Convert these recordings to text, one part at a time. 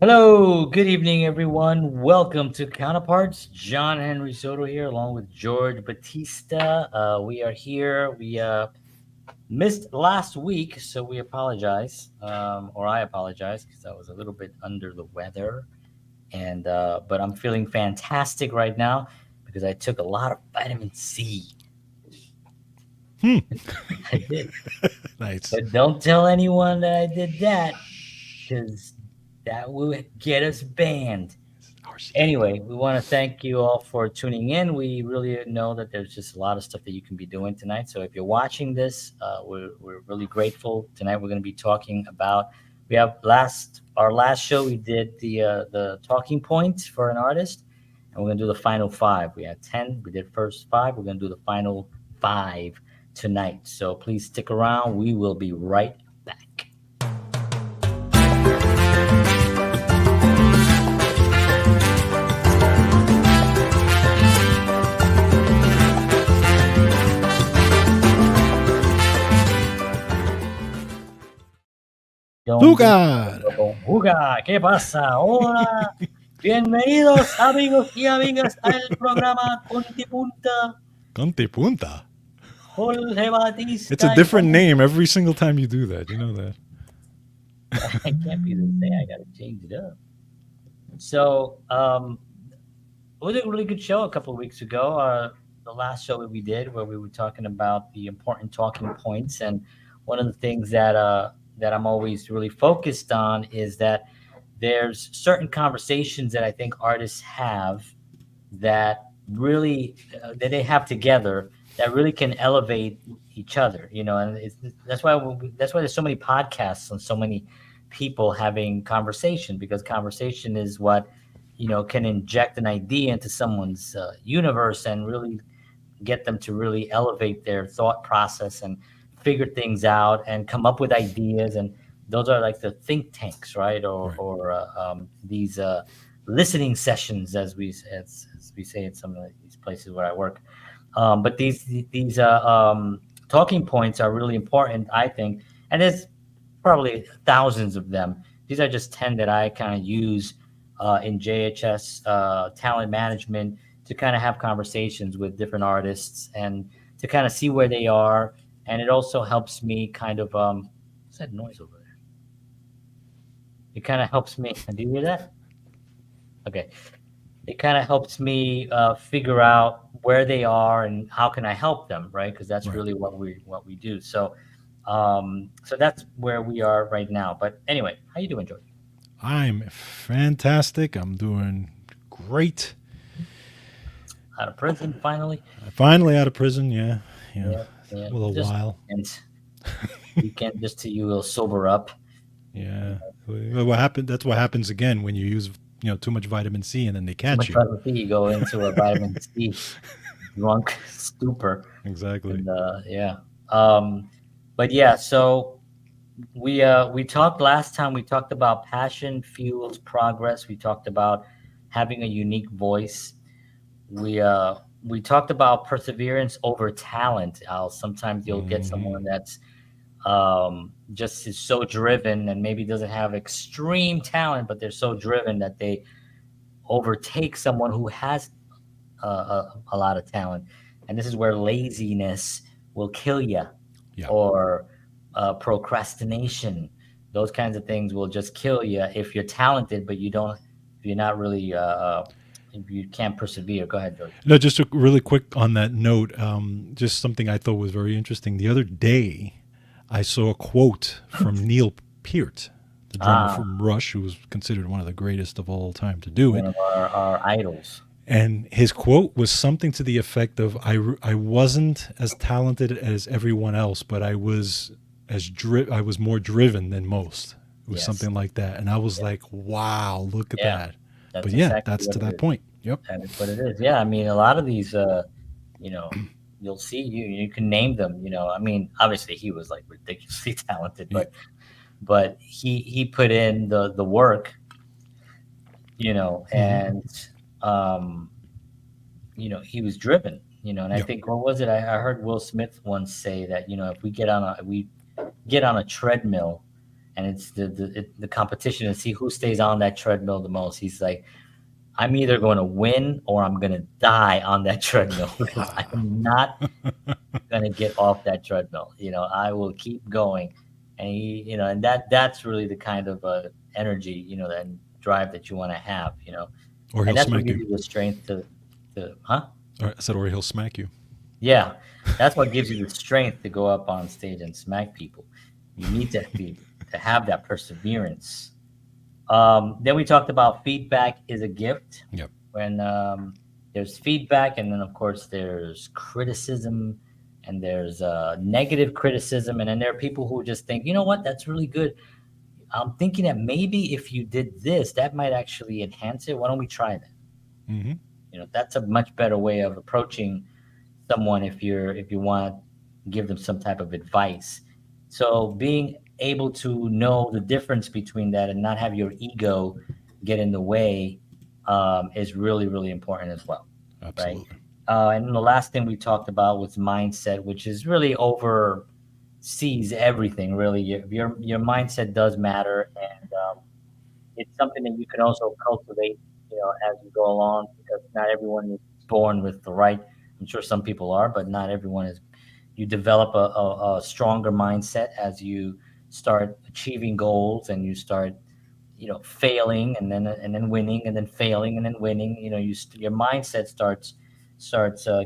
Hello, good evening, everyone. Welcome to Counterparts. John Henry Soto here, along with George Batista. We are here. We missed last week, so we apologize, or I apologize because I was a little bit under the weather, and but I'm feeling fantastic right now because I took a lot of vitamin C. Hmm. I did, Nice. but don't tell anyone that I did that because that will get us banned. Our secret. Anyway, we want to thank you all for tuning in. We really know that there's just a lot of stuff that you can be doing tonight. So if you're watching this, we're really grateful. Tonight we're going to be talking about. We have our last show. We did the talking points for an artist, and we're going to do the final five. We had 10. We did first five. We're going to do the final five tonight. So please stick around. We will be right back. Don't be Lugar. Juga, ¿qué pasa? Hola, bienvenidos amigos y amigas al programa Contipunta. Conte punta. Jorge It's a Batista. different name every single time you do that. You know that. I can't be the same. I gotta change it up. So, it was a really good show a couple of weeks ago. The last show that we did, where we were talking about the important talking points, and one of the things that I'm always really focused on is that there's certain conversations that I think artists have that really that they have together that really can elevate each other, and that's why there's so many podcasts and so many people having conversation, because conversation is what can inject an idea into someone's universe and really get them to really elevate their thought process and figure things out and come up with ideas. And those are like the think tanks, right? or Right. or these listening sessions, as we say in some of these places where I work. But these talking points are really important, I think, and there's probably thousands of them. These are just 10 that I kind of use in JHS talent management to kind of have conversations with different artists and to kind of see where they are. And it also helps me kind of, what's that noise over there? It kind of helps me. Do you hear that? Okay. It kind of helps me figure out where they are and how can I help them, right? Because that's Right. really what we do. So that's where we are right now. But anyway, how you doing, George? I'm fantastic. I'm doing great. Out of prison finally? I'm finally out of prison. Yeah. Yeah. Yeah, yeah. A little Just while. weekend, just till you will sober up. Yeah. What happened? That's what happens again when you use too much vitamin C and then they Too catch much you. vitamin C, you go into a vitamin C drunk stupor, Exactly. and yeah. Um, but yeah, so we talked last time. We talked about passion fuels progress. We talked about having a unique voice. We talked about perseverance over talent. Sometimes you'll get Hmm. someone that's just is so driven and maybe doesn't have extreme talent, but they're so driven that they overtake someone who has a lot of talent. And this is where laziness will kill you, Yeah. or procrastination. Those kinds of things will just kill you if you're talented, but if you're not really, if you can't persevere. Go ahead, George. No, just really quick on that note, just something I thought was very interesting. The other day, I saw a quote from Neil Peart, the drummer Ah, from Rush, who was considered one of the greatest of all time to do one it. of our idols. And his quote was something to the effect of, I wasn't as talented as everyone else, but I was more driven than most. It was Yes. something like that. And I was Yeah. like, wow, look at Yeah. that. But That's yeah, exactly that's what to it that is. point. Yep. That is what it is. Yeah. I mean, a lot of these, you know, you'll see you can name them. I mean, obviously he was like ridiculously talented, Yeah. but he put in the work, Hmm. and um, he was driven. And I Yep. think, what was it? I heard Will Smith once say that if we get on a treadmill, and it's the competition to see who stays on that treadmill the most. He's like, I'm either going to win or I'm going to die on that treadmill because I am not going to get off that treadmill. I will keep going, and and that's really the kind of energy, and drive that you want to have, Or and he'll that's what smack gives you. you the strength to, huh? Or I said, or he'll smack you. Yeah, that's what gives you the strength to go up on stage and smack people. You need to have that perseverance. Then we talked about feedback is a gift. Yep. When there's feedback, and then of course there's criticism, and there's negative criticism, and then there are people who just think, you know what, that's really good. I'm thinking that maybe if you did this, that might actually enhance it. Why don't we try that? Mm-hmm. That's a much better way of approaching someone if you want to give them some type of advice. So being able to know the difference between that and not have your ego get in the way is really really important as well, right? Absolutely. And then the last thing we talked about was mindset, which is really oversees everything. Really, your mindset does matter, and it's something that you can also cultivate, as you go along, because not everyone is born with the right. I'm sure some people are, but not everyone is. You develop a stronger mindset as you start achieving goals, and you start, failing, and then winning, and then failing, and then winning. Your mindset starts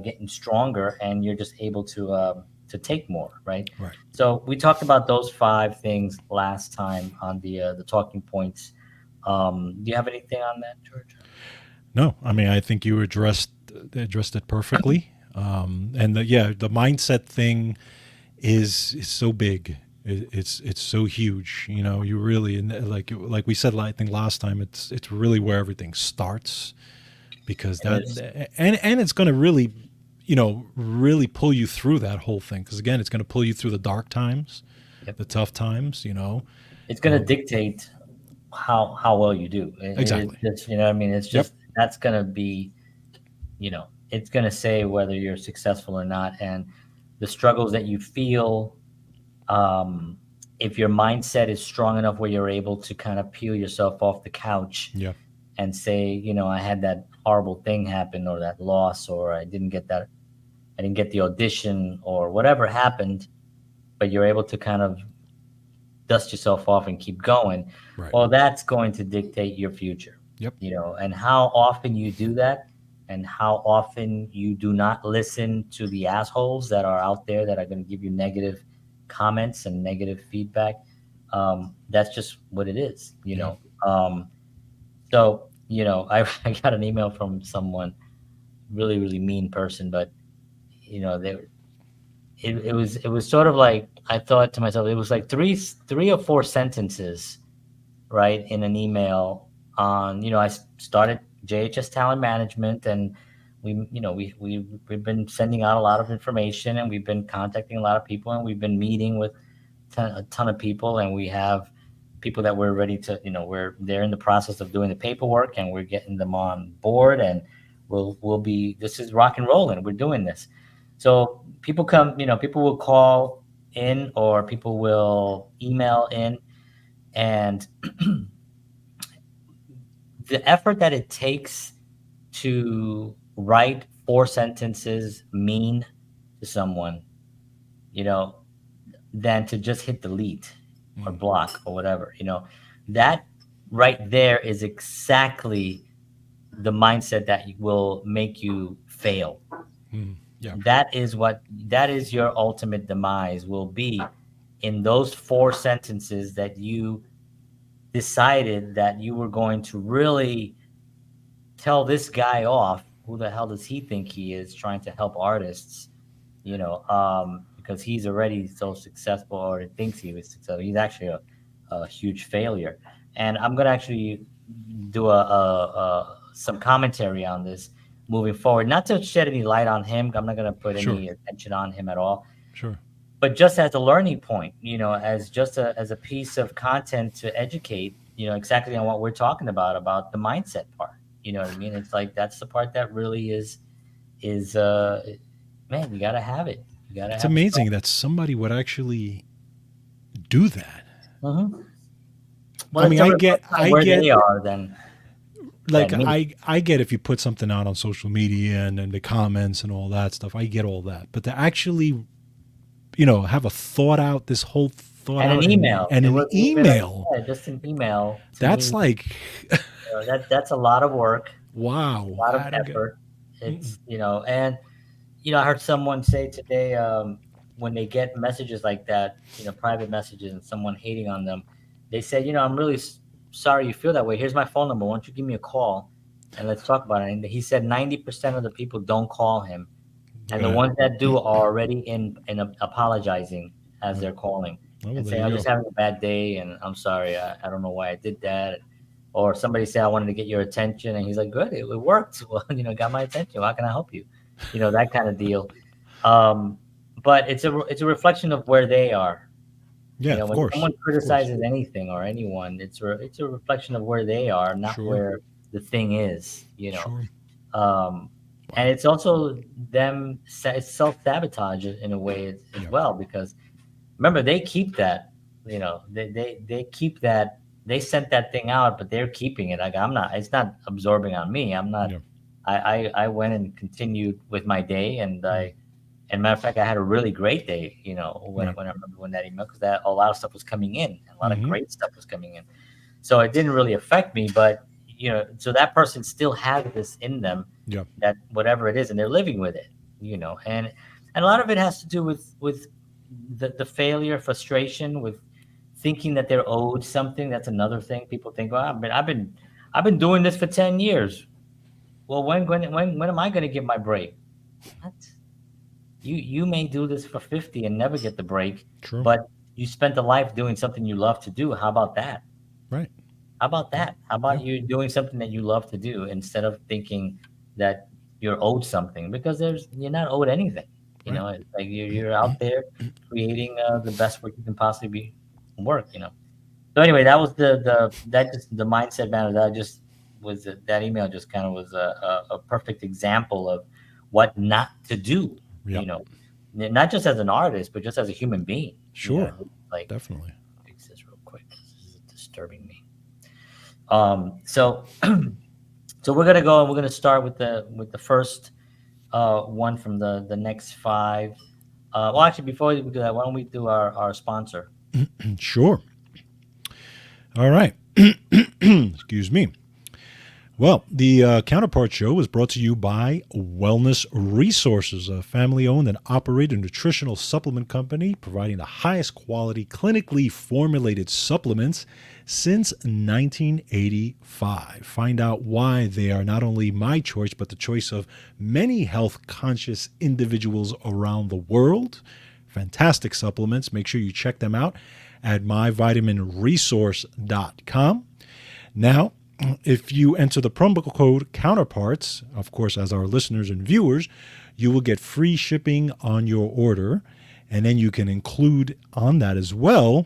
getting stronger, and you're just able to take more, right? Right. So we talked about those five things last time on the talking points. Do you have anything on that, George? No, I mean, I think you addressed it perfectly. And yeah, the mindset thing is so big. It's so huge. You really, and like we said, I think last time, it's really where everything starts, because It is. and it's going to really, really pull you through that whole thing. Because again, it's going to pull you through the dark times, Yep. the tough times. It's going to dictate how well you do. It's Exactly. just, what I mean. It's Yep. just that's going to be, it's going to say whether you're successful or not, and the struggles that you feel. Um, if your mindset is strong enough where you're able to kind of peel yourself off the couch Yeah. and say, I had that horrible thing happen, or that loss, or I didn't get the audition, or whatever happened, but you're able to kind of dust yourself off and keep going. Right. Well, that's going to dictate your future, Yep. and how often you do that, and how often you do not listen to the assholes that are out there that are going to give you negative comments and negative feedback. That's just what it is, Yeah. So, I got an email from someone, really, really mean person, but they it was sort of like, I thought to myself, it was like three or four sentences, right, in an email on, I started JHS Talent Management, and we've been sending out a lot of information, and we've been contacting a lot of people, and we've been meeting with a ton of people, and we have people that we're ready to, they're in the process of doing the paperwork, and we're getting them on board, and we'll be, this is rock and rolling. We're doing this. So people come, people will call in, or people will email in, and the effort that it takes to write four sentences mean to someone, you know, than to just hit delete or Mm. block or whatever, that right there is exactly the mindset that will make you fail. Mm. Yeah. That is your ultimate demise, will be in those four sentences that you decided that you were going to really tell this guy off. Who the hell does he think he is, trying to help artists? Because he's already so successful, or thinks he was successful. He's actually a huge failure. And I'm gonna actually do some commentary on this moving forward, not to shed any light on him. I'm not gonna put Sure. any attention on him at all, Sure. but just as a learning point, as just as a piece of content to educate, exactly on what we're talking about the mindset part. You know what I mean? It's like, that's the part that really is man, you gotta have it. You gotta It's have a strong. amazing that somebody would actually do that. Mhm. Well, I it's mean, a reflection on I where get they are than like me. I get if you put something out on social media and the comments and all that stuff. I get all that, but to actually, have a thought out, this whole thought And an out, email. and It an wasn't even email, just an email to that's me. like, That's a lot of work, wow, a lot of I don't get. effort. It's and I heard someone say today, when they get messages like that, private messages, and someone hating on them, they said, I'm really sorry you feel that way. Here's my phone number. Why don't you give me a call and let's talk about it? And he said 90% of the people don't call him, and the Yeah, ones that do are already in apologizing as yeah. they're calling Oh, well, and there saying, you I'm go. just having a bad day and I'm sorry. I don't know why I did that. Or somebody said, I wanted to get your attention. And he's like, good, it worked. Well, got my attention. How can I help you? That kind of deal. Um, but it's a reflection of where they are. Yeah, of When course, someone of course. criticizes anything or anyone, it's a reflection of where they are, not Sure, where the thing is. sure. Um, and Wow. it's also them. It's self sabotage in a way as Yeah. well, because remember they keep that. They keep that. They sent that thing out, but they're keeping it. Like I'm not. It's not absorbing on me. I'm not. Yeah. I went and continued with my day, and Mm. and matter of fact, I had a really great day. When Right. when I remember when that email, because that a lot of stuff was coming in, a lot of Mm-hmm. great stuff was coming in. So it didn't really affect me, but so that person still has this in them, Yeah. that whatever it is, and they're living with it. And a lot of it has to do with the failure, frustration, with thinking that they're owed something. That's another thing. People think, well, I've been doing this for 10 years. Well, when am I going to get my break? What? You may do this for 50 and never get the break, True. but you spent a life doing something you love to do. How about that? Right. How about Right. that? How Yeah. about you doing something that you love to do instead of thinking that you're owed something, because you're not owed anything. Right. It's like you're out there creating the best work you can possibly work. So anyway, that was that just the mindset matter. That just was that email just kind of was a perfect example of what not to do. Yeah. You know, not just as an artist, but just as a human being. Sure. Like Definitely. fix this real quick. This is disturbing me. So so we're gonna go and we're gonna start with the first one from the next five. Well, actually, before we do that, why don't we do our sponsor? Sure. All right. Excuse me. Well, the Counterpart Show was brought to you by Wellness Resources, a family owned and operated nutritional supplement company providing the highest quality, clinically formulated supplements since 1985. Find out why they are not only my choice, but the choice of many health conscious individuals around the world. Fantastic supplements. Make sure you check them out at myvitaminresource.com. Now, if you enter the promo code Counterparts, of course, as our listeners and viewers, you will get free shipping on your order. And then you can include on that as well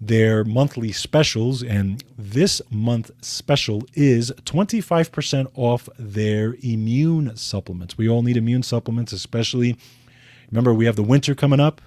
their monthly specials. And this month special is 25% off their immune supplements. We all need immune supplements, especially, remember, we have the winter coming up.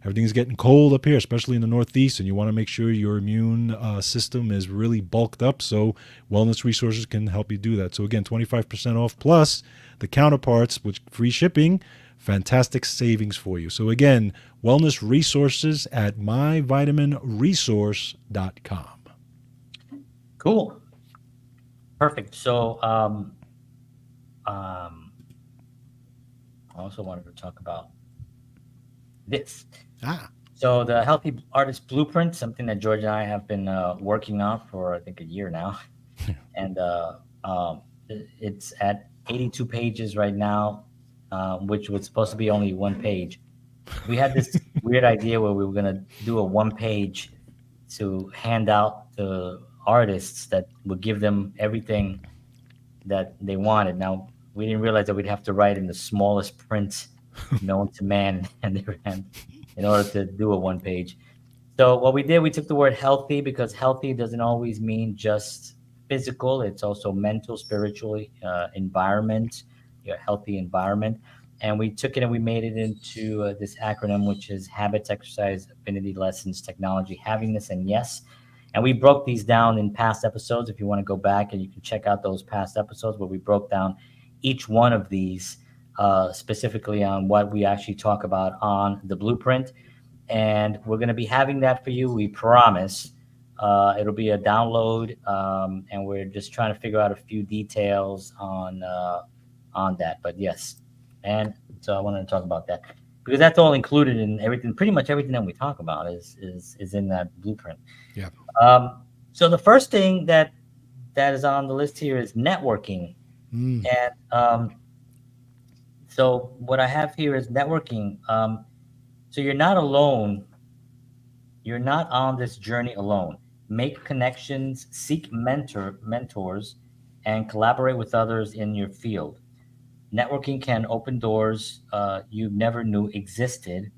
Everything's getting cold up here, especially in the Northeast, and you want to make sure your immune system is really bulked up. So Wellness Resources can help you do that. So again, 25% off plus the Counterparts, which free shipping, fantastic savings for you. So again, Wellness Resources at myvitaminresource.com. Cool, perfect. So um, I also wanted to talk about this. Ah, So the Healthy Artist Blueprint, something that George and I have been working on for I think a year now, and it's at 82 pages right now, which was supposed to be only one page. We had this weird idea where we were gonna do a one page to hand out to artists that would give them everything that they wanted. Now we didn't realize that we'd have to write in the smallest print known to man and their hand in order to do a one page. So what we did, we took the word healthy, because healthy doesn't always mean just physical. It's also mental, spiritual, environment, your healthy environment. And we took it and we made it into this acronym, which is habits, exercise, affinity, lessons, technology, happiness, and yes. And we broke these down in past episodes. If you want to go back and you can check out those past episodes where we broke down each one of these specifically on what we actually talk about on the blueprint. And we're going to be having that for you. We promise. It'll be a download, and we're just trying to figure out a few details on that. But yes, and so I wanted to talk about that because that's all included in everything. Pretty much everything that we talk about is in that blueprint. Yeah. Um, so the first thing that is on the list here is networking, Mm. and so what I have here is networking. So you're not alone. You're not on this journey alone. Make connections, seek mentors, and collaborate with others in your field. Networking can open doors you never knew existed,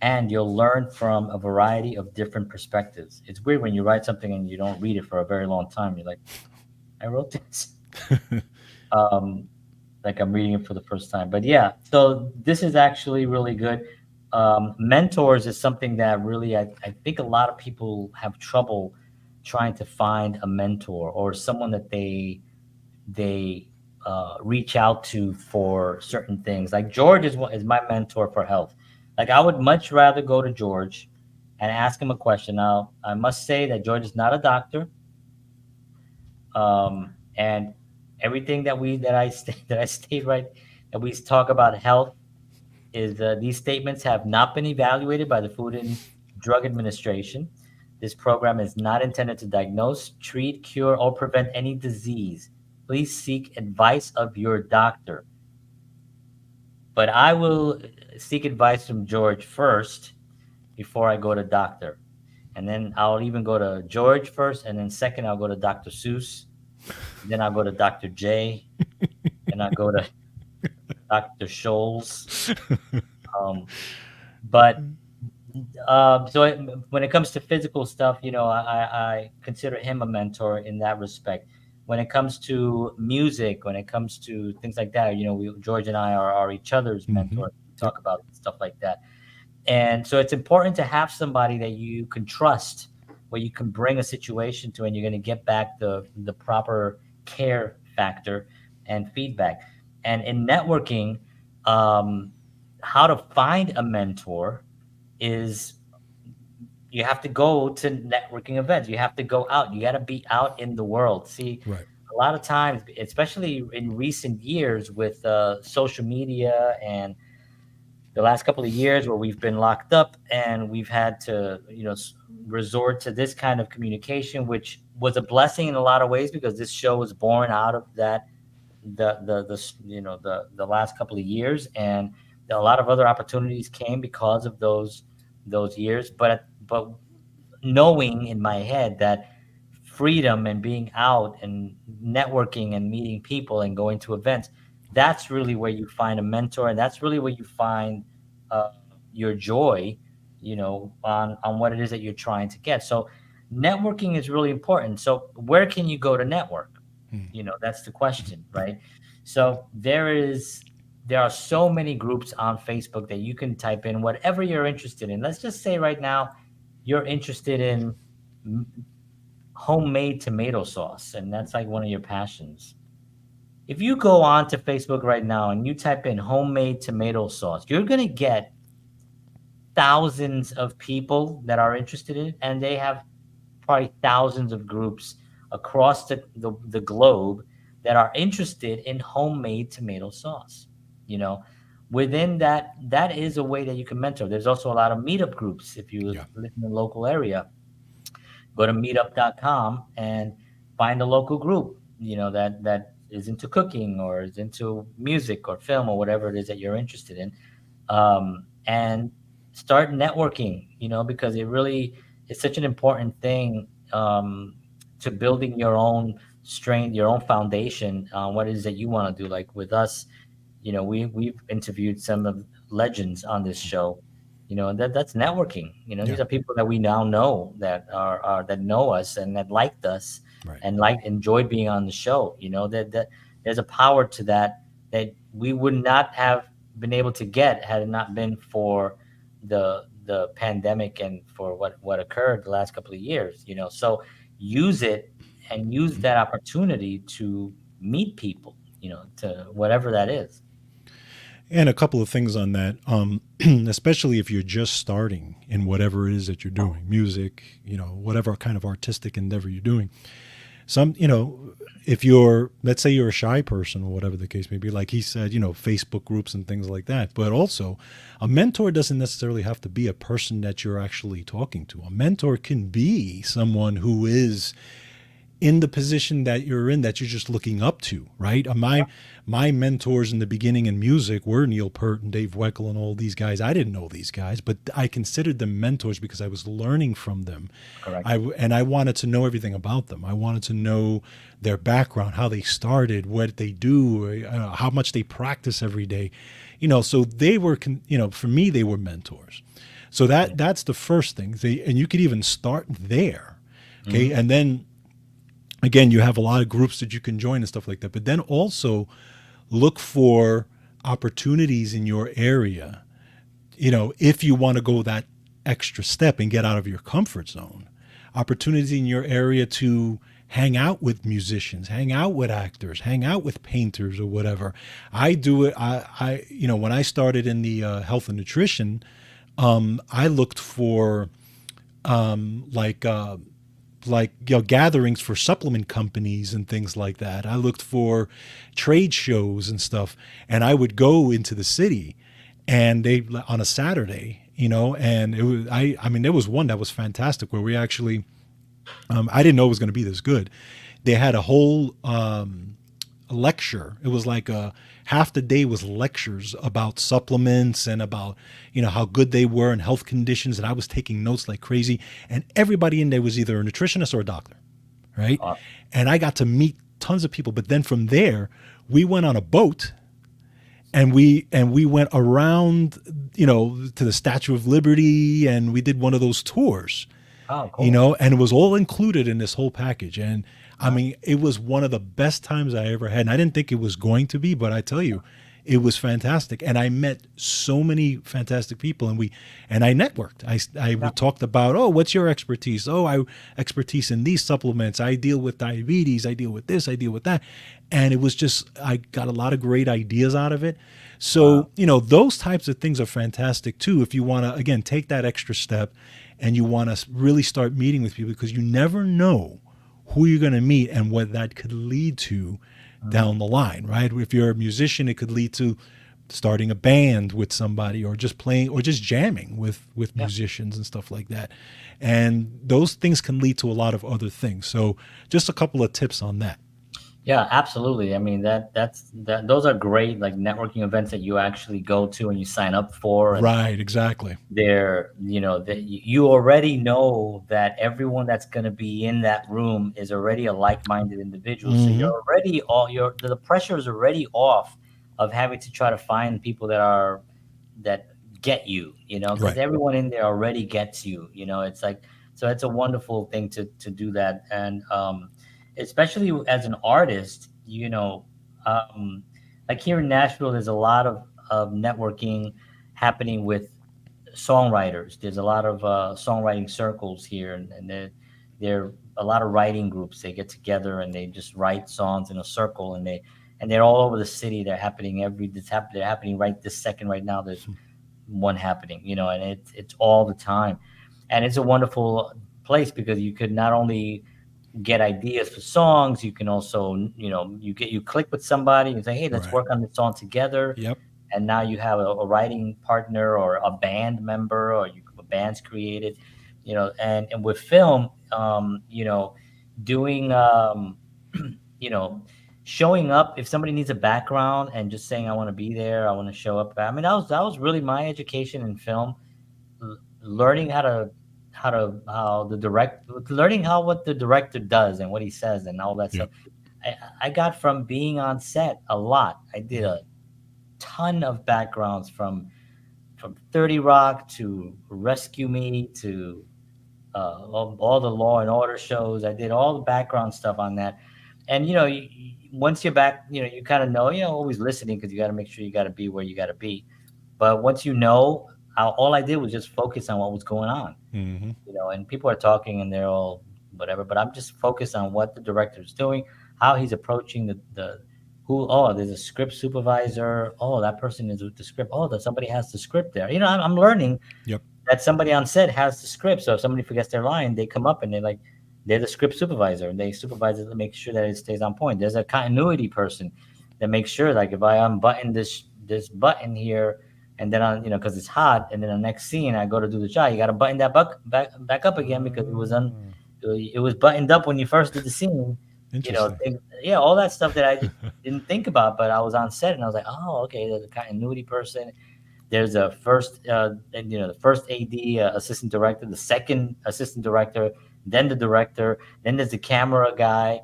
and you'll learn from a variety of different perspectives. It's weird when you write something and you don't read it for a very long time. You're like, I wrote this. Um, like I'm reading it for the first time. But yeah, so this is actually really good. Mentors is something that really I think a lot of people have trouble trying to find a mentor or someone that they reach out to for certain things. Like George is my mentor for health. Like I would much rather go to George and ask him a question. Now I must say that George is not a doctor, and everything that I state right that we talk about health is these statements have not been evaluated by the Food and Drug Administration. This program is not intended to diagnose, treat, cure, or prevent any disease. Please seek advice of your doctor. But I will seek advice from George first before I go to doctor. And then I'll even go to George first, and then second I'll go to Dr. Seuss. Then I'll go to Dr. J. Then I'll go to Dr. Scholes. Um, but so when it comes to physical stuff, I consider him a mentor in that respect. When it comes to music, when it comes to things like that, George and I are each other's Hmm. mentors. We Yep. talk about stuff like that. And so it's important to have somebody that you can trust, where you can bring a situation to, and you're going to get back the proper care factor and feedback. And in networking, um, how to find a mentor is you have to go to networking events. You have to go out. You got to be out in the world. See, Right. a lot of times, especially in recent years with social media and the last couple of years where we've been locked up and we've had to, resort to this kind of communication, which was a blessing in a lot of ways because this show was born out of that, the last couple of years, and a lot of other opportunities came because of those years. But knowing in my head that freedom and being out and networking and meeting people and going to events, that's really where you find a mentor, and that's really where you find uh, your joy, on what it is that you're trying to get. So networking is really important. So where can you go to network? Mm. That's the question, right? So there are so many groups on Facebook that you can type in whatever you're interested in. Let's just say right now you're interested in homemade tomato sauce, and that's like one of your passions. If you go on to Facebook right now and you type in homemade tomato sauce, you're going to get thousands of people that are interested in it, and they have probably thousands of groups across the globe that are interested in homemade tomato sauce. You know, within that is a way that you can mentor. There's also a lot of meetup groups. If you Yeah. live in the local area, go to meetup.com and find a local group, that is into cooking or is into music or film or whatever it is that you're interested in, and start networking, because it really is such an important thing, to building your own strength, your own foundation on what it is that you want to do. Like with us, we've interviewed some of legends on this show, and that's networking. Yeah. These are people that we now know that that know us and that liked us Right. and enjoyed being on the show. That there's a power to that we would not have been able to get had it not been for the the pandemic and for what occurred the last couple of years. So use it and use that opportunity to meet people, to whatever that is. And a couple of things on that, especially if you're just starting in whatever it is that you're doing, music, whatever kind of artistic endeavor you're doing. If let's say you're a shy person or whatever the case may be, like he said, Facebook groups and things like that. But also, a mentor doesn't necessarily have to be a person that you're actually talking to. A mentor can be someone who is in the position that you're in, that you're just looking up to, right? My mentors in the beginning in music were Neil Peart and Dave Weckl and all these guys. I didn't know these guys, but I considered them mentors because I was learning from them. Correct. I wanted to know everything about them. I wanted to know their background, how they started, what they do, how much they practice every day. So they were, for me, they were mentors. So that's the first thing. And you could even start there, okay, Mm-hmm. and then again, you have a lot of groups that you can join and stuff like that. But then also look for opportunities in your area, if you want to go that extra step and get out of your comfort zone. Opportunities in your area to hang out with musicians, hang out with actors, hang out with painters or whatever. I do it. When I started in the health and nutrition, I looked for like gatherings for supplement companies and things like that. I looked for trade shows and stuff, and I would go into the city, and they on a Saturday, and it was I mean there was one that was fantastic where we actually I didn't know it was going to be this good. They had a whole lecture. It was like half the day was lectures about supplements and about how good they were and health conditions. And I was taking notes like crazy. And everybody in there was either a nutritionist or a doctor, right? Awesome. And I got to meet tons of people. But then from there, we went on a boat and we went around to the Statue of Liberty, and we did one of those tours, Oh, cool. and it was all included in this whole package. And I Wow. mean, it was one of the best times I ever had. And I didn't think it was going to be, but I tell you, it was fantastic. And I met so many fantastic people, and I networked. We Yeah. talked about, oh, what's your expertise? Oh, I expertise in these supplements. I deal with diabetes. I deal with this. I deal with that. And it was just, I got a lot of great ideas out of it. Wow. So, those types of things are fantastic too. If you want to, again, take that extra step and you want to really start meeting with people, because you never know who you're going to meet and what that could lead to Mhm. down the line, right? If you're a musician, it could lead to starting a band with somebody, or just playing, or just jamming with Yeah. musicians and stuff like that. And those things can lead to a lot of other things. So just a couple of tips on that. Yeah, absolutely. I mean, those are great, like, networking events that you actually go to and you sign up for, and Right, exactly. that you already know that everyone that's going to be in that room is already a like-minded individual. So Hmm. you're already all your the pressure is already off of having to try to find people that get you, because Right. everyone in there already gets you. It's like, so it's a wonderful thing to do that. And especially as an artist, like here in Nashville, there's a lot of networking happening with songwriters. There's a lot of songwriting circles here, and there a lot of writing groups. They get together and they just write songs in a circle, and they're all over the city. They're happening they're happening right this second. Right now, there's one happening, and it's all the time, and it's a wonderful place because you could not only get ideas for songs, you can also, you click with somebody and say, hey, let's Right. work on this song together, Yep. and now you have a writing partner or a band member, or a band's created, and with film, doing, you know showing up if somebody needs a background and just saying, I want to be there, I want to show up. I mean, that was really my education in film, learning how the direct learning how what the director does and what he says and all that Yep. stuff. I got from being on set a lot. I did Mhm. a ton of backgrounds from 30 Rock to Rescue Me to all the Law and Order shows. I did all the background stuff on that, and once you're back, you kind of know, always listening because you got to make sure you got to be where you got to be. But once you know, all I did was just focus on what was going on, Mm-hmm. and people are talking and they're all whatever, but I'm just focused on what the director is doing, how he's approaching the who. Oh, there's a script supervisor. Oh, that person is with the script. Oh, that somebody has the script there. I'm learning Yep. that somebody on set has the script. So if somebody forgets their line, they come up and they're the script supervisor, and they supervise it to make sure that it stays on point. There's a continuity person that makes sure, like, if I unbutton this button here, and then on, because it's hot, and then the next scene I go to do the shot, you got to button that back up again because Ah, it was buttoned up when you first did the scene. interesting. Yeah, all that stuff that I just didn't think about, but I was on set and I was like, oh, okay, there's a continuity person. There's a first, the first AD, assistant director, the second assistant director, then the director, then there's the camera guy.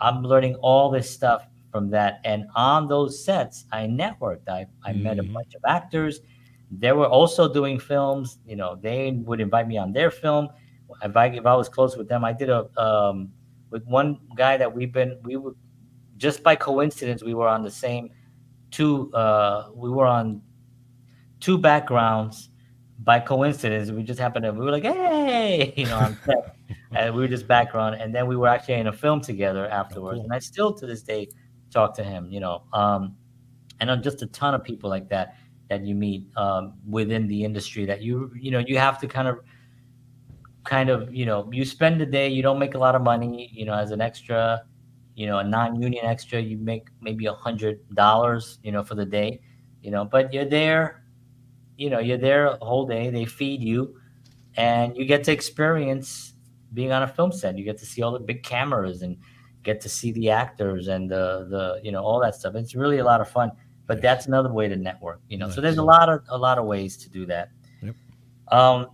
I'm learning all this stuff from that. And on those sets, I networked. I met a Mm-hmm. bunch of actors. They were also doing films. They would invite me on their film. If I was close with them, I did with one guy that we were just by coincidence, we were on the same we were on two backgrounds by coincidence. We just happened to, we were like, hey, on set. And we were just background. And then we were actually in a film together Oh, afterwards. cool. And I still to this day talk to him, and on just a ton of people like that you meet within the industry that you have to kind of, you spend the day, you don't make a lot of money, as an extra, a non-union extra, you make maybe $100, for the day, but you're there a whole day. They feed you, and you get to experience being on a film set. You get to see all the big cameras and get to see the actors and the all that stuff. It's really a lot of fun. But Yeah. that's another way to network. So there's a Nice. lot of ways to do that. Yep.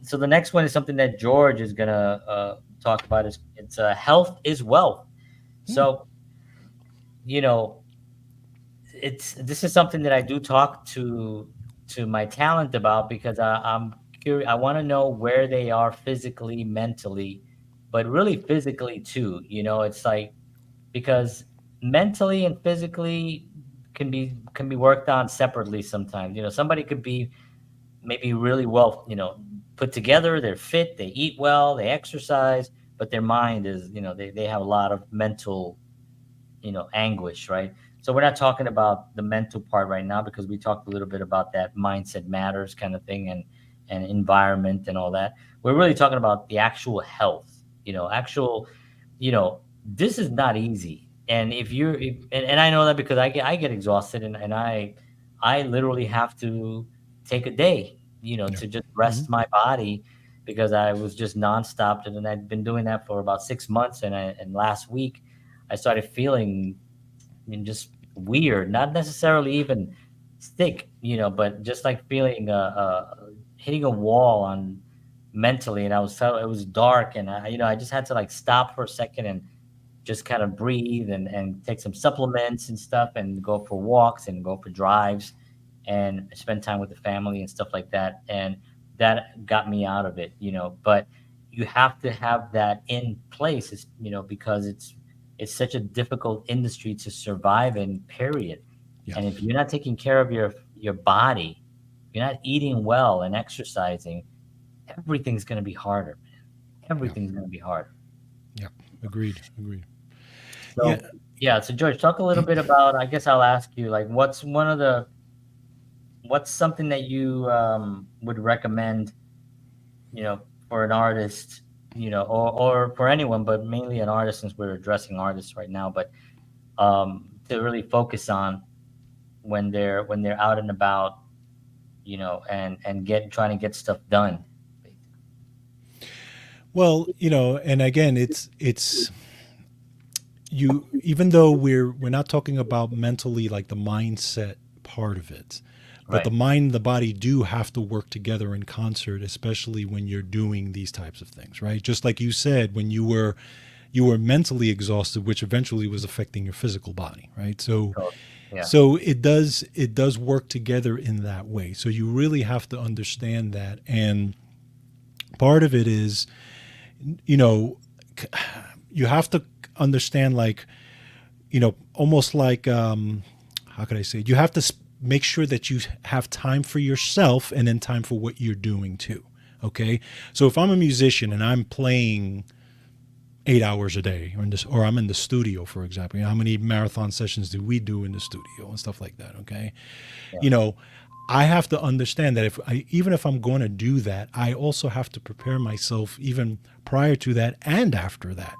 So the next one is something that George is gonna talk about. It's health is wealth. Hmm. So you know this is something that I do talk to my talent about because I'm curious. I want to know where they are physically, mentally, but really physically too. It's like because mentally and physically can be worked on separately sometimes. Somebody could be maybe really well, put together. They're fit, they eat well, they exercise, but their mind is, they have a lot of mental anguish, right? So we're not talking about the mental part right now because we talked a little bit about that mindset matters kind of thing and environment and all that. We're really talking about the actual health, actual, this is not easy. And and I know that because I get exhausted and I literally have to take a day, Yeah. to just Mm-hmm. rest my body because I was just nonstop and I'd been doing that for about 6 months and last week I started feeling, just weird, not necessarily even sick, but just like feeling hitting a wall on mentally, and it was dark, and I just had to like stop for a second and just kind of breathe and take some supplements and stuff and go for walks and go for drives and spend time with the family and stuff like that. And that got me out of it. But you have to have that in place, because it's such a difficult industry to survive in, period. Yeah. And if you're not taking care of your body, you're not eating well and exercising, everything's going to be harder, man. Yeah. Everything's going to be harder. Yeah. Agreed. Agreed. Yeah. So, yeah. So, George, talk a little bit about. I guess I'll ask you, like, what's something that you would recommend, for an artist, or for anyone, but mainly an artist, since we're addressing artists right now, but to really focus on when they're out and about, and trying to get stuff done. Well, and again, it's you. Even though we're not talking about mentally, like the mindset part of it, but the Right. mind and the body do have to work together in concert, especially when you're doing these types of things, right? Just like you said, when you were mentally exhausted, which eventually was affecting your physical body, right? So So, yeah. so it does work together in that way. So you really have to understand that, and part of it is, you know, you have to understand, like, almost like, how could I say it? You have to make sure that you have time for yourself and then time for what you're doing too. Okay. So if I'm a musician and I'm playing 8 hours a day, or I'm in the studio, for example, how many marathon sessions do we do in the studio and stuff like that? Okay. Yeah. You know, I have to understand that even if I'm going to do that, I also have to prepare myself even prior to that and after that,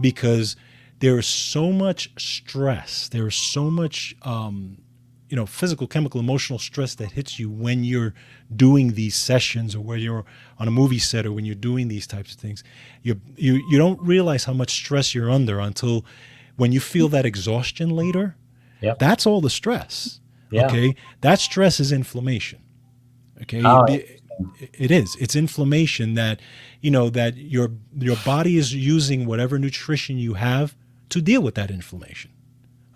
because there is so much stress. There is so much, physical, chemical, emotional stress that hits you when you're doing these sessions, or when you're on a movie set, or when you're doing these types of things. You don't realize how much stress you're under until when you feel that exhaustion later. Yep. That's all the stress. Yeah. Okay, that stress is inflammation. Okay, Oh, it is. It's inflammation that, that your body is using whatever nutrition you have to deal with that inflammation.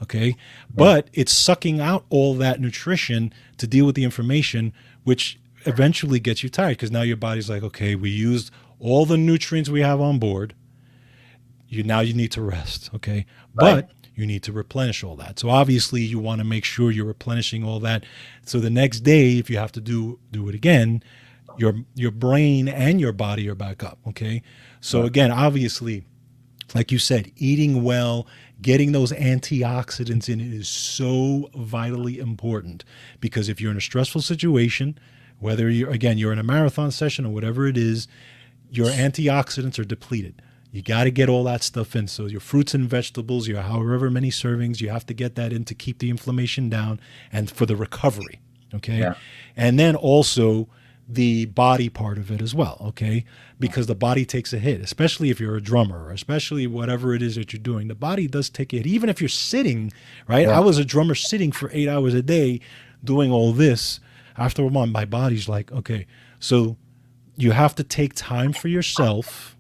Okay, yeah. but it's sucking out all that nutrition to deal with the inflammation, which eventually gets you tired, because now your body's like, okay, we used all the nutrients we have on board. You need to rest. Okay, Right. but you need to replenish all that. So obviously you want to make sure you're replenishing all that, so the next day, if you have to do it again, your brain and your body are back up. Okay, so Right. again, obviously, like you said, eating well, getting those antioxidants in is so vitally important, because if you're in a stressful situation, whether you're in a marathon session or whatever it is, your antioxidants are depleted. You got to get all that stuff in. So your fruits and vegetables, your however many servings, you have to get that in to keep the inflammation down and for the recovery. Okay. Yeah. And then also the body part of it as well. Okay. Because the body takes a hit, especially if you're a drummer, or especially whatever it is that you're doing. The body does take a hit, even if you're sitting, right? Yeah. I was a drummer sitting for 8 hours a day doing all this. After a month, my body's like, okay, so you have to take time for yourself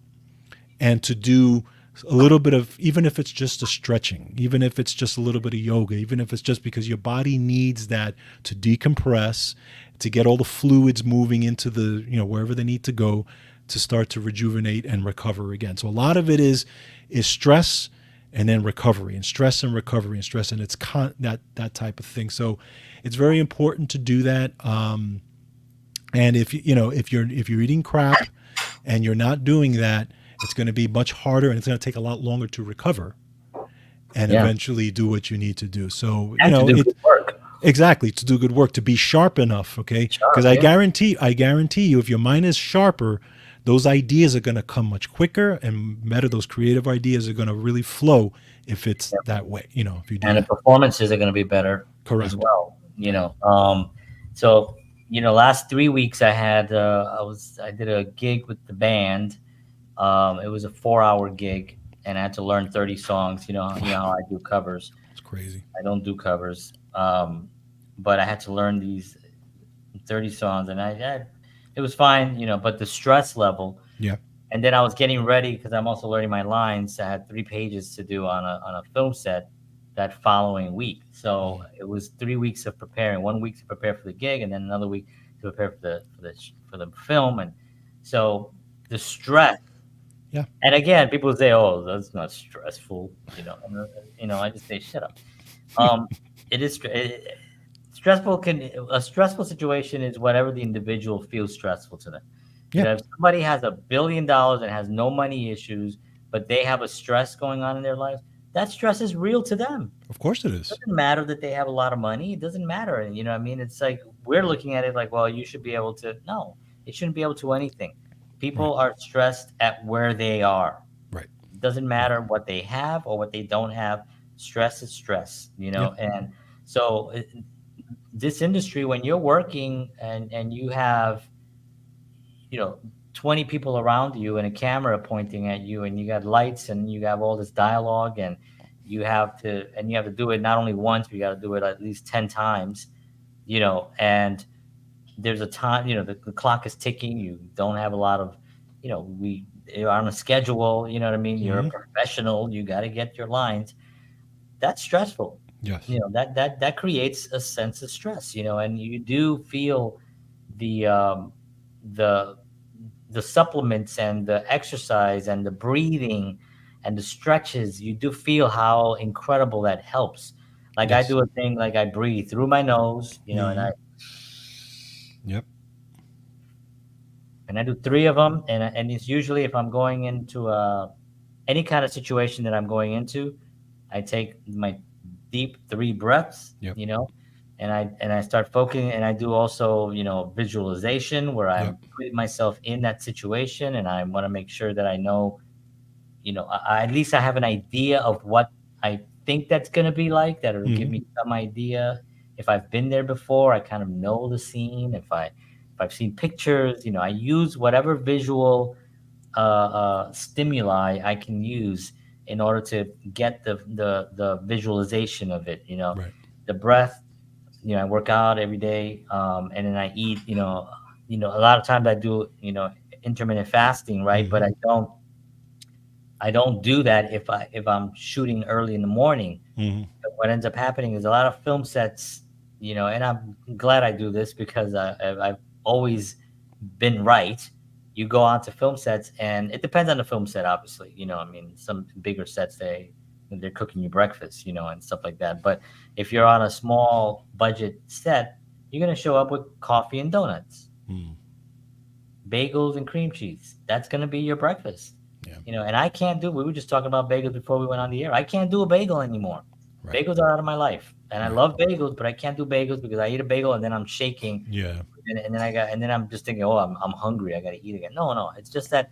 and to do a little bit of, even if it's just a stretching, even if it's just a little bit of yoga, even if it's just because your body needs that to decompress, to get all the fluids moving into the, wherever they need to go, to start to rejuvenate and recover again. So a lot of it is stress, and then recovery, and stress and recovery and stress, and it's that type of thing. So it's very important to do that. And if you're eating crap and you're not doing that, it's going to be much harder, and it's going to take a lot longer to recover and Yeah. eventually do what you need to do. So, And to do good work. exactly, to do good work, to be sharp enough. Okay. Because Sharp. I Yeah. guarantee you, if your mind is sharper, those ideas are going to come much quicker and better. Those creative ideas are going to really flow if it's Yep. that way, if you do And the that. performances are going to be better as Correct. well. So last 3 weeks I did a gig with the band. It was a 4-hour gig, and I had to learn 30 songs. How I do covers. It's crazy. I don't do covers, but I had to learn these 30 songs, and it was fine. But the stress level, Yeah. and then I was getting ready because I'm also learning my lines. I had 3 pages to do on a film set that following week. So it was 3 weeks of preparing. 1 week to prepare for the gig, and then another week to prepare for the film. And so the stress. Yeah. And again, people say, "Oh, that's not stressful," I just say, "Shut up." Um, it is stressful. A stressful situation is whatever the individual feels stressful to them. Yeah. If somebody has $1 billion and has no money issues, but they have a stress going on in their life, that stress is real to them. Of course it It is. doesn't matter that they have a lot of money. It doesn't matter. And you know what I mean? It's like we're looking at it like, well, you should be able to. No, it shouldn't be able to anything. Right. People are stressed at where they are. Right. It doesn't Right. matter what they have or what they don't have. Stress is stress, Yeah. and so this industry, when you're working and you have you know 20 people around you and a camera pointing at you, and you got lights and you have all this dialogue, and you have to do it not only once, but you got to do it at least 10 times, and there's a time, the clock is ticking. You don't have a lot of, we you're on a schedule, you know what I mean? You're a Hmm. professional, you got to get your lines. That's stressful. Yes. That creates a sense of stress, and you do feel the um the the supplements and the exercise and the breathing and the stretches. You do feel how incredible that helps. Like I Yes. do a thing like I breathe through my nose, and Hmm. Yep. I do three of them, and it's usually if I'm going into any kind of situation that I'm going into, I take my deep three breaths, Yep. and I start focusing, and I do also visualization where Yep. I'm putting myself in that situation, and I want to make sure that I know, at least I have an idea of what I think that's going to be like. That it'll give Hmm. me some idea. If I've been there before, I kind of know the scene. If I've seen pictures, I use whatever visual stimuli I can use in order to get the visualization of it. Right. The breath. I work out every day, and then I eat. A lot of times I do intermittent fasting, right? But Hmm. I don't do that if I'm shooting early in the morning. Hmm. What ends up happening is a lot of film sets, and I'm glad I do this because I've always been right. You go on to film sets, and it depends on the film set, obviously. I mean, some bigger sets they're cooking you breakfast, and stuff like that. But if you're on a small budget set, you're gonna show up with coffee and donuts, Mm. bagels and cream cheese. That's gonna be your breakfast. Yeah. And I can't do. We were just talking about bagels before we went on the air. I can't do a bagel anymore. Right. Bagels are out of my life, and I Right. love bagels, but I can't do bagels because I eat a bagel and then I'm shaking, Yeah. and then I'm just thinking, oh, I'm hungry. I got to eat again. No, no, it's just that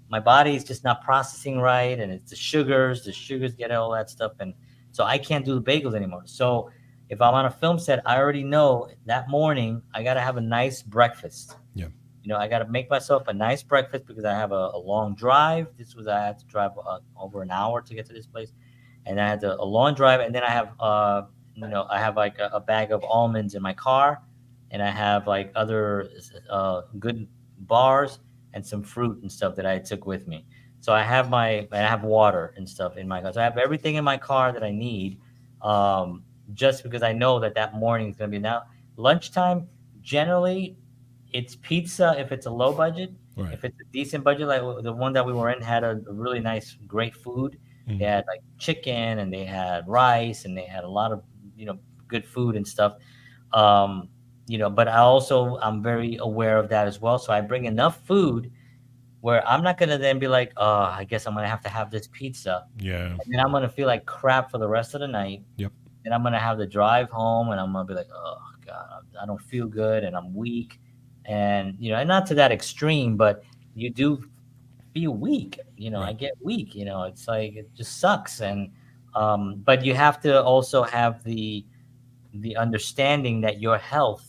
my body is just not processing right, and it's the sugars. The sugars get all that stuff, and so I can't do the bagels anymore. So if I'm on a film set, I already know that morning I got to have a nice breakfast. Yeah. I got to make myself a nice breakfast because I have a long drive. I had to drive over an hour to get to this place, and I had a long drive, and then I have like a bag of almonds in my car, and I have like other good bars and some fruit and stuff that I took with me. So I have water and stuff in my car. So I have everything in my car that I need, um, just because I know that morning is going to be now lunchtime. Generally, it's pizza if it's a low budget. Right. If it's a decent budget, like the one that we were in had a really nice, great food. They Mm. had like chicken and they had rice and they had a lot of good food and stuff. Um, but I'm very aware of that as well. So I bring enough food where I'm not gonna then be like, oh, I guess I'm gonna have to have this pizza, Yeah. and then I'm gonna feel like crap for the rest of the night. Yep. Then I'm gonna have the drive home, and I'm gonna be like, oh god, I don't feel good, and I'm weak, and and not to that extreme, but you do feel weak. I Right. get weak. It's like it just sucks, and but you have to also have the understanding that your health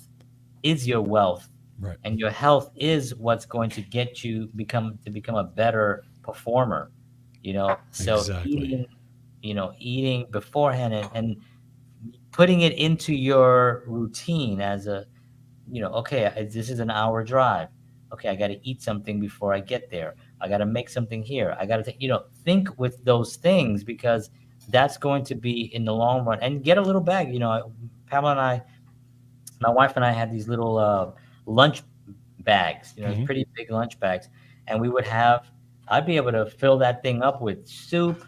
is your wealth, Right. and your health is what's going to get you become a better performer. So Exactly. eating beforehand, and putting it into your routine as okay, this is an hour drive. Okay, I got to eat something before I get there. I got to make something here. I got to, think with those things because that's going to be in the long run. And get a little bag. Pamela and I, my wife and I had these little lunch bags. It's Hmm. pretty big lunch bags, and I'd be able to fill that thing up with soup,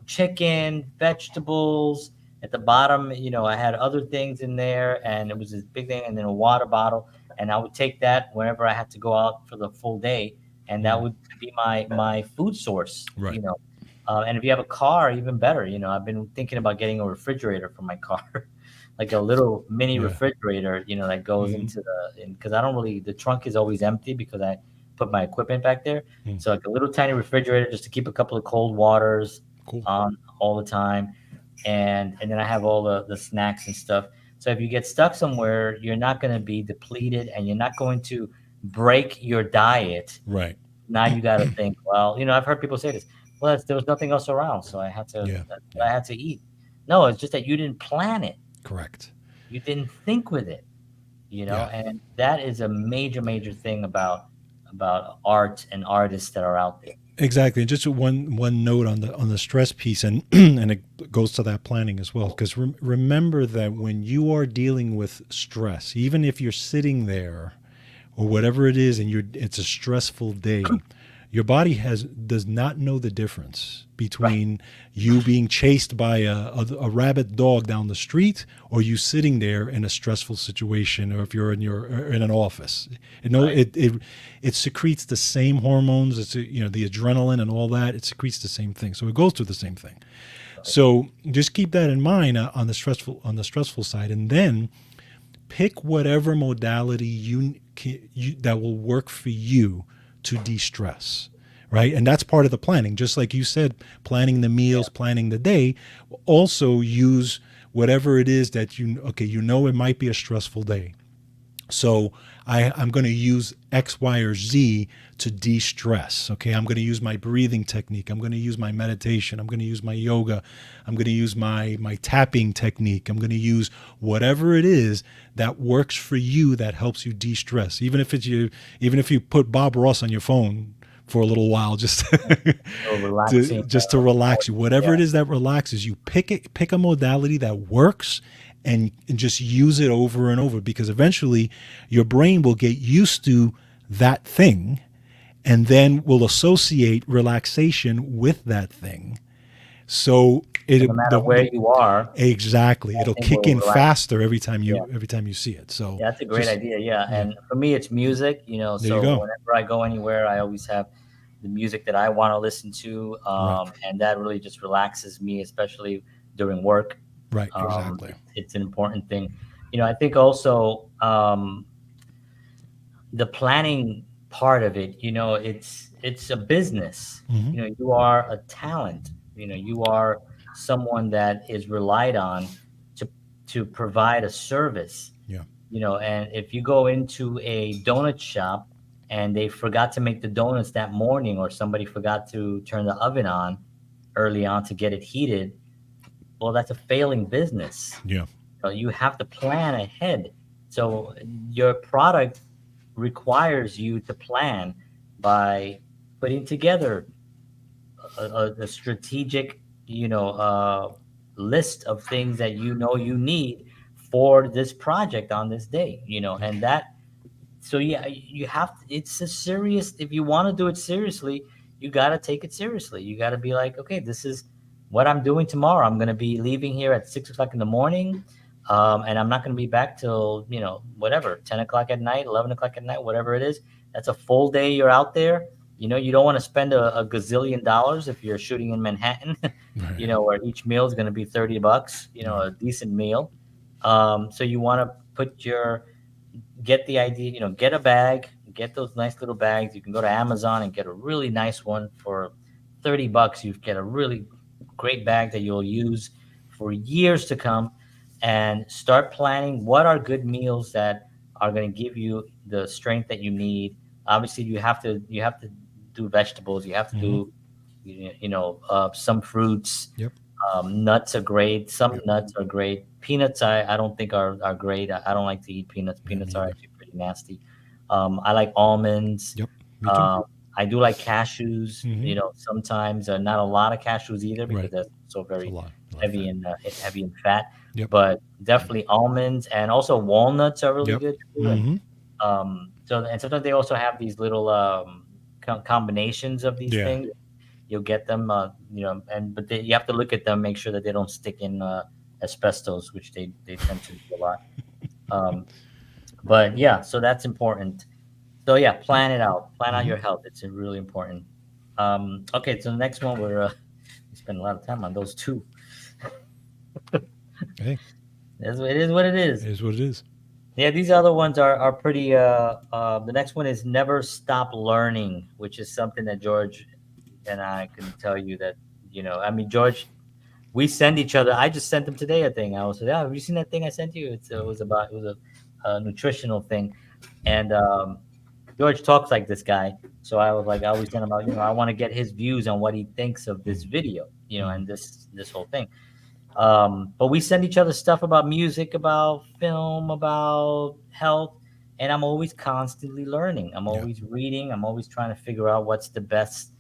chicken, vegetables. At the bottom, I had other things in there, and it was this big thing, and then a water bottle. And I would take that whenever I had to go out for the full day, and that Mm. would be my food source. Right. And if you have a car, even better. I've been thinking about getting a refrigerator for my car, like a little mini Yeah. refrigerator, that goes Hmm. into because I don't really, the trunk is always empty because I put my equipment back there. Mm. So like a little tiny refrigerator just to keep a couple of cold waters Cool. on all the time, and then I have all the snacks and stuff. So if you get stuck somewhere, you're not going to be depleted, and you're not going to break your diet. Right. Now you got to think, well, I've heard people say this. Well, there was nothing else around, so Yeah. that's what Yeah. I had to eat. No, it's just that you didn't plan it. Correct. You didn't think with it, Yeah. and that is a major, major thing about art and artists that are out there. Exactly. And just one note on the stress piece, and and it goes to that planning as well. Because remember that when you are dealing with stress, even if you're sitting there or whatever it is, and it's a stressful day, Your body does not know the difference Right. between you being chased by a rabid dog down the street or you sitting there in a stressful situation, or if you're in an office. You know, Right. it secretes the same hormones. It's, the adrenaline and all that. It secretes the same thing, so it goes through the same thing. Right. So just keep that in mind on the stressful side, and then pick whatever modality you that will work for you to de-stress, right? And that's part of the planning, just like you said, planning the Yeah. meals, planning the day. Also use whatever it is that it might be a stressful day, so I'm going to use X, Y, or Z to de stress. Okay. I'm going to use my breathing technique. I'm going to use my meditation. I'm going to use my yoga. I'm going to use my tapping technique. I'm going to use whatever it is that works for you that helps you de stress. Even if you put Bob Ross on your phone for a little while, just So relaxing. to relax you. Yeah. Whatever it is that relaxes you, pick a modality that works, and just use it over and over, because eventually your brain will get used to that thing and then will associate relaxation with that thing. So So no matter where you are, exactly, that it'll thing kick will in relax. faster every time Yeah. you see it. So Yeah, that's a great just idea. Yeah. yeah, And for me, it's music, you know. there you So go. whenever I go anywhere, I always have the music that I want to listen to. Right, And that really just relaxes me, especially during work. right, exactly. It's an important thing. You know, I think also the planning part of it, you know, it's a business. Hmm. You know, you are a talent. You know, you are someone that is relied on to provide a service. Yeah. You know, and if you go into a donut shop and they forgot to make the donuts that morning, or somebody forgot to turn the oven on early on to get it heated, well, that's a failing business. Yeah. So you have to plan ahead. So your product requires you to plan by putting together a strategic, you know, list of things that you know you need for this project on this day, you know, Yep. and that, so yeah, you have to, it's a serious, if you want to do it seriously, you got to take it seriously. You got to be like, okay, this is what I'm doing tomorrow. I'm going to be leaving here at 6 o'clock in the morning. And I'm not going to be back till, you know, whatever, 10 o'clock at night, 11 o'clock at night, whatever it is. That's a full day you're out there. You know, you don't want to spend a gazillion dollars if you're shooting in Manhattan, you Right. know, where each meal is going to be $30, you know, Yeah. a decent meal. So you want to put your, get the idea, you know, get a bag, get those nice little bags. You can go to Amazon and get a really nice one for $30. You get a really great bag that you'll use for years to come, and start planning what are good meals that are going to give you the strength that you need. Obviously, you have to do vegetables. You have to Hmm. do, you know, some fruits. Yep. Nuts are great. Some Yep. nuts are great. Peanuts, I don't think are great. I don't like to eat peanuts. Yeah, me Peanuts are either. actually pretty nasty. I like almonds. Yep. Me too. Um, I do like cashews. Hmm. You know, sometimes not a lot of cashews either, because Right. they're so It's very a lot of fat. heavy in fat. Yep. But definitely almonds, and also walnuts are really Yep. good too. And Hmm. so, and sometimes they also have these little combinations of these Yeah. things. You'll get them, you know, and but you have to look at them, make sure that they don't stick in asbestos, which they tend to do a lot. Um, but yeah, so that's important. So yeah, Yep. plan it out. Plan out Hmm. your health. It's really important. Okay, so the next one, we spend a lot of time on those two. Hey, It is what it it is. is what it is. Yeah, these other ones are pretty. The next one is never stop learning, which is something that George and I can tell you that, you know. I mean, George, we send each other. I just sent him today a thing. I was like, "Yeah, have you seen that thing I sent you?" It was about, it was a nutritional thing, and George talks like this guy. So I was like, I always send him out. You know, I want to get his views on what he thinks of this Mm. video. You know, Mm. and this whole thing. But we send each other stuff about music, about film, about health, and I'm always constantly learning. I'm Yeah. always reading. I'm always trying to figure out what's the best,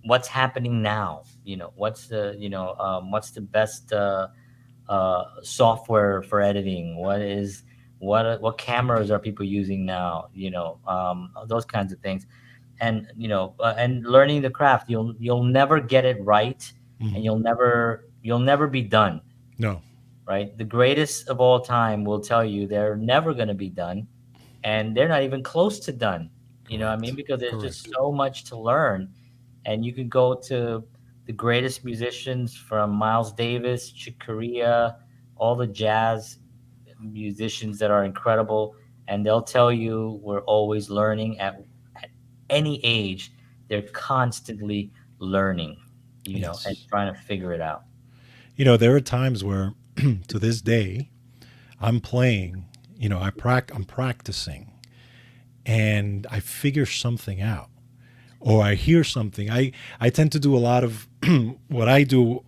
what's happening now. You know, what's the best software for editing. What cameras are people using now? You know, those kinds of things. and and learning the craft. You'll never get it right, and Hmm. you'll never be done, No, right? The greatest of all time will tell you they're never going to be done, and they're not even close to done. You know what I mean? correct, Because there's just correct. so much to learn, and you can go to the greatest musicians from Miles Davis, Chick Corea, all the jazz musicians that are incredible, and they'll tell you we're always learning at any age. They're constantly learning, and Yes. trying to figure it out. There are times where, to this day, I'm playing. I'm practicing, and I figure something out, or I hear something. I tend to do a lot of what I do.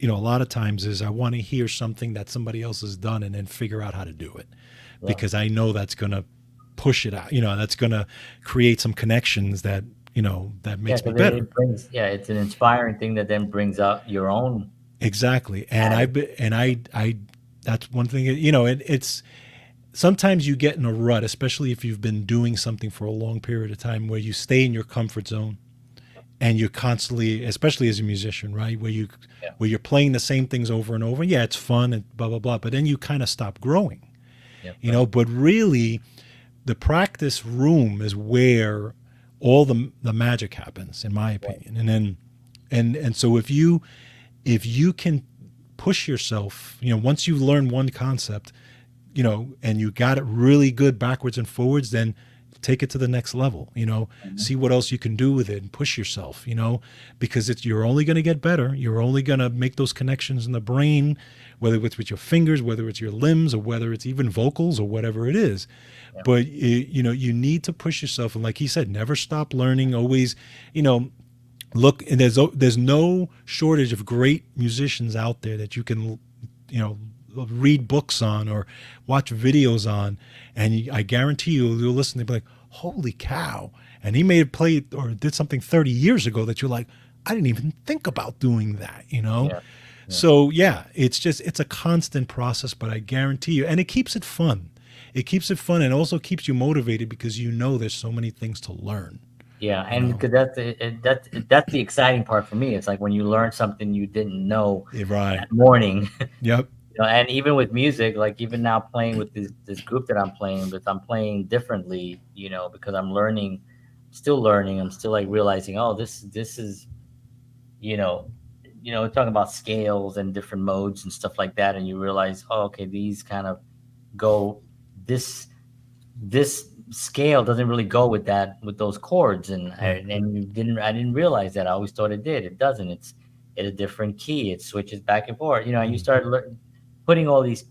A lot of times is I want to hear something that somebody else has done and then figure out how to do it, Yeah. because I know that's gonna push it out. That's gonna create some connections that Yeah, makes me because it, better. it brings, yeah, it's an inspiring thing that then brings out your own Exactly. And added. I've been, and I that's one thing. It's sometimes you get in a rut, especially if you've been doing something for a long period of time, where you stay in your comfort zone, and you're constantly, especially as a musician, right, Yeah, where you're playing the same things over and over. Yeah, it's fun and blah blah blah, but then you kind of stop growing. yeah, right. But really, the practice room is where all the magic happens, in my Right. opinion. And so if you can push yourself, once you learn one concept, and you got it really good backwards and forwards, then take it to the next level. Mhm. See what else you can do with it and push yourself. Because you're only going to get better. You're only going to make those connections in the brain, whether it's with your fingers, whether it's your limbs, or whether it's even vocals or whatever it is. Yeah, But you need to push yourself, and like he said, never stop learning. Always, you know, look. And there's no shortage of great musicians out there that you can, you know read books on or watch videos on, and I guarantee you'll listen and be like, holy cow. And he may have played or did something 30 years ago that you're like, I didn't even think about doing that. yeah, yeah, So yeah, it's a constant process, but I guarantee you, and it keeps it fun. It keeps it fun, and also keeps you motivated because there's so many things to learn yeah. you And know because that's the exciting part for me. It's like when you learn something you didn't know Right. that morning. Yep. And even with music, like even now playing with this group that I'm playing with, I'm playing differently, because I'm learning, still learning. I'm still like realizing, oh, this is, you know, we're talking about scales and different modes and stuff like that, and you realize, oh, okay, these kind of go this this scale doesn't really go with with those chords, and Right. I didn't realize that. I always thought it did. It doesn't. It's at a different key. It switches back and forth, and you Hmm. start putting all this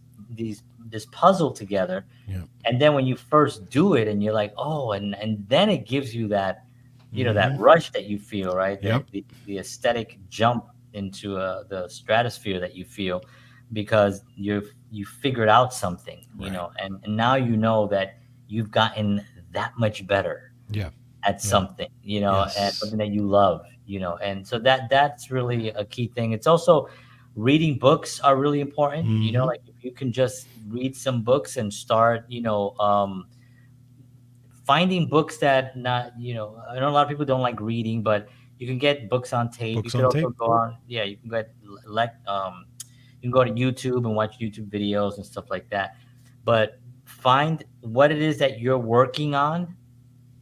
puzzle together, Yeah. and then when you first do it and you're like, oh, and then it gives you that, that Hmm. rush that you feel, right, Yep. the aesthetic jump into the stratosphere that you feel, because you figured out something, Right. and now you know that you've gotten that much better Yeah. at Yeah. something, at Yes. something that you love, and so that's really a key thing. It's also reading books are really important, Hmm. like if you can just read some books and start, finding books that not, I know a lot of people don't like reading, but you can get books on tape. You Books could on also tape. go on, yeah, you can get like you can go to YouTube and watch YouTube videos and stuff like that. But find what it is that you're working on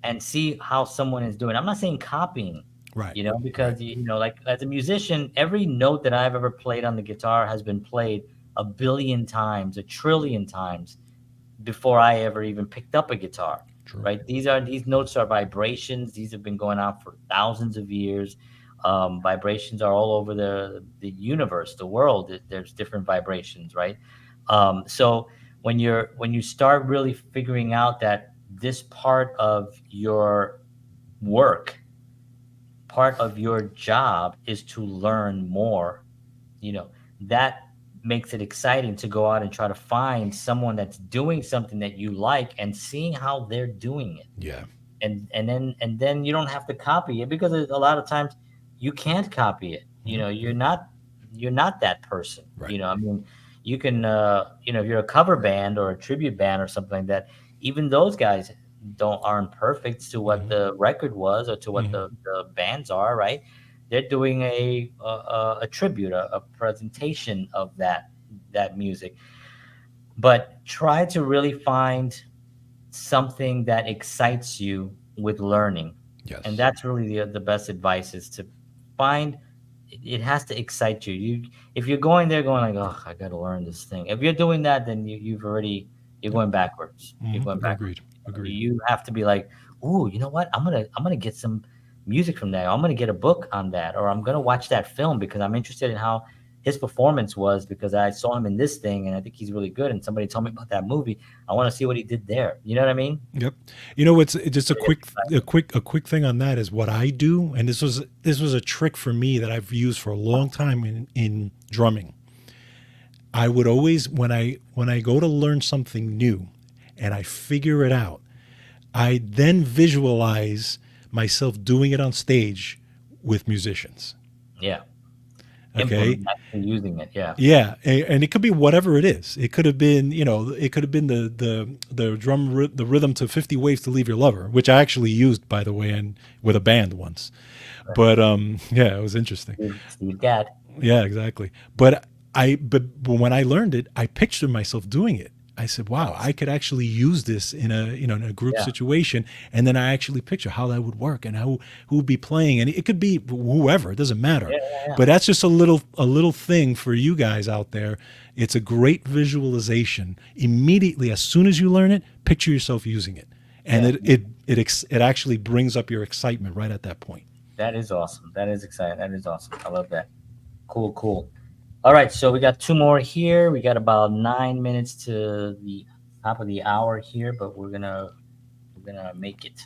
and see how someone is doing. I'm not saying copying, Right. Right. because like as a musician, every note that I've ever played on the guitar has been played a billion times, a trillion times before I ever even picked up a guitar. True. Right? These notes are vibrations. These have been going on for thousands of years. Vibrations are all over the universe, the world. There's different vibrations, right? So when you start really figuring out that this part of your work, part of your job is to learn more, you know, that makes it exciting to go out and try to find someone that's doing something that you like and seeing how they're doing it. Yeah. And then you don't have to copy it, because a lot of times you can't copy it. Mhm. You're not that person. Right. I mean, you can if you're a cover band or a tribute band or something like that, even those guys, don't aren't perfect to what Hmm. the record was or to what Hmm. the bands are, right? They're doing a tribute, a presentation of that music. But try to really find something that excites you with learning. And Yes. that's really the best advice is to find it has to excite you. If you're going there going like, oh, I gotta learn this thing. If you're doing that, then you're Yep. going backwards. You're Hmm. going backwards. Agreed. Agreed. You have to be like, ooh, you know what? I'm gonna get some music from that. I'm gonna get a book on that, or I'm gonna watch that film because I'm interested in how his performance was because I saw him in this thing and I think he's really good. And somebody told me about that movie. I want to see what he did there. You know what I mean? Yep. You know what's just It is exciting. a quick thing on that is what I do, and this was a trick for me that I've used for a long time in drumming. I would always when I go to learn something new and I figure it out, I then visualize myself doing it on stage with musicians. Yeah. Okay. Actually using it. Yeah. Yeah, and it could be whatever it is. It could have been, it could have been the rhythm to 50 Ways to Leave Your Lover, which I actually used, by the way, and with a band once. Right. But yeah, it was interesting. Steve Gadd. Yeah, exactly. But when I learned it, I pictured myself doing it. I said, "Wow, Nice. I could actually use this in a in a group Yeah. situation," and then I actually picture how that would work and who would be playing, and it could be whoever. It doesn't matter. Yeah. Yeah. Yeah. But that's just a little thing for you guys out there. It's a great visualization. Immediately, as soon as you learn it, picture yourself using it, and Yeah. it actually brings up your excitement right at that point. That is awesome. That is exciting. That is awesome. I love that. Cool. Cool. All right. So we got two more here. We got about 9 minutes to the top of the hour here, but we're gonna make it.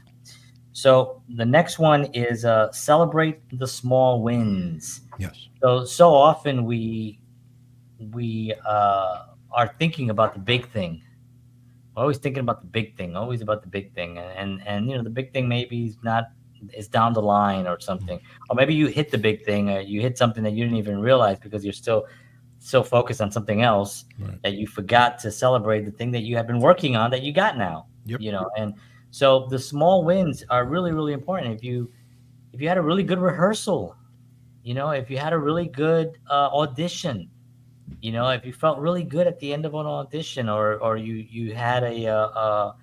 So the next one is celebrate the small wins. Yes. So often we are thinking about the big thing. We're always thinking about the big thing, always about the big thing, and the big thing maybe is not is down the line or something, or maybe you hit the big thing, or you hit something that you didn't even realize because you're still so focused on something else Right. that you forgot to celebrate the thing that you have been working on that you got now. Yep. And so the small wins are really really important. If you had a really good rehearsal, if you had a really good audition, if you felt really good at the end of an audition, or you had a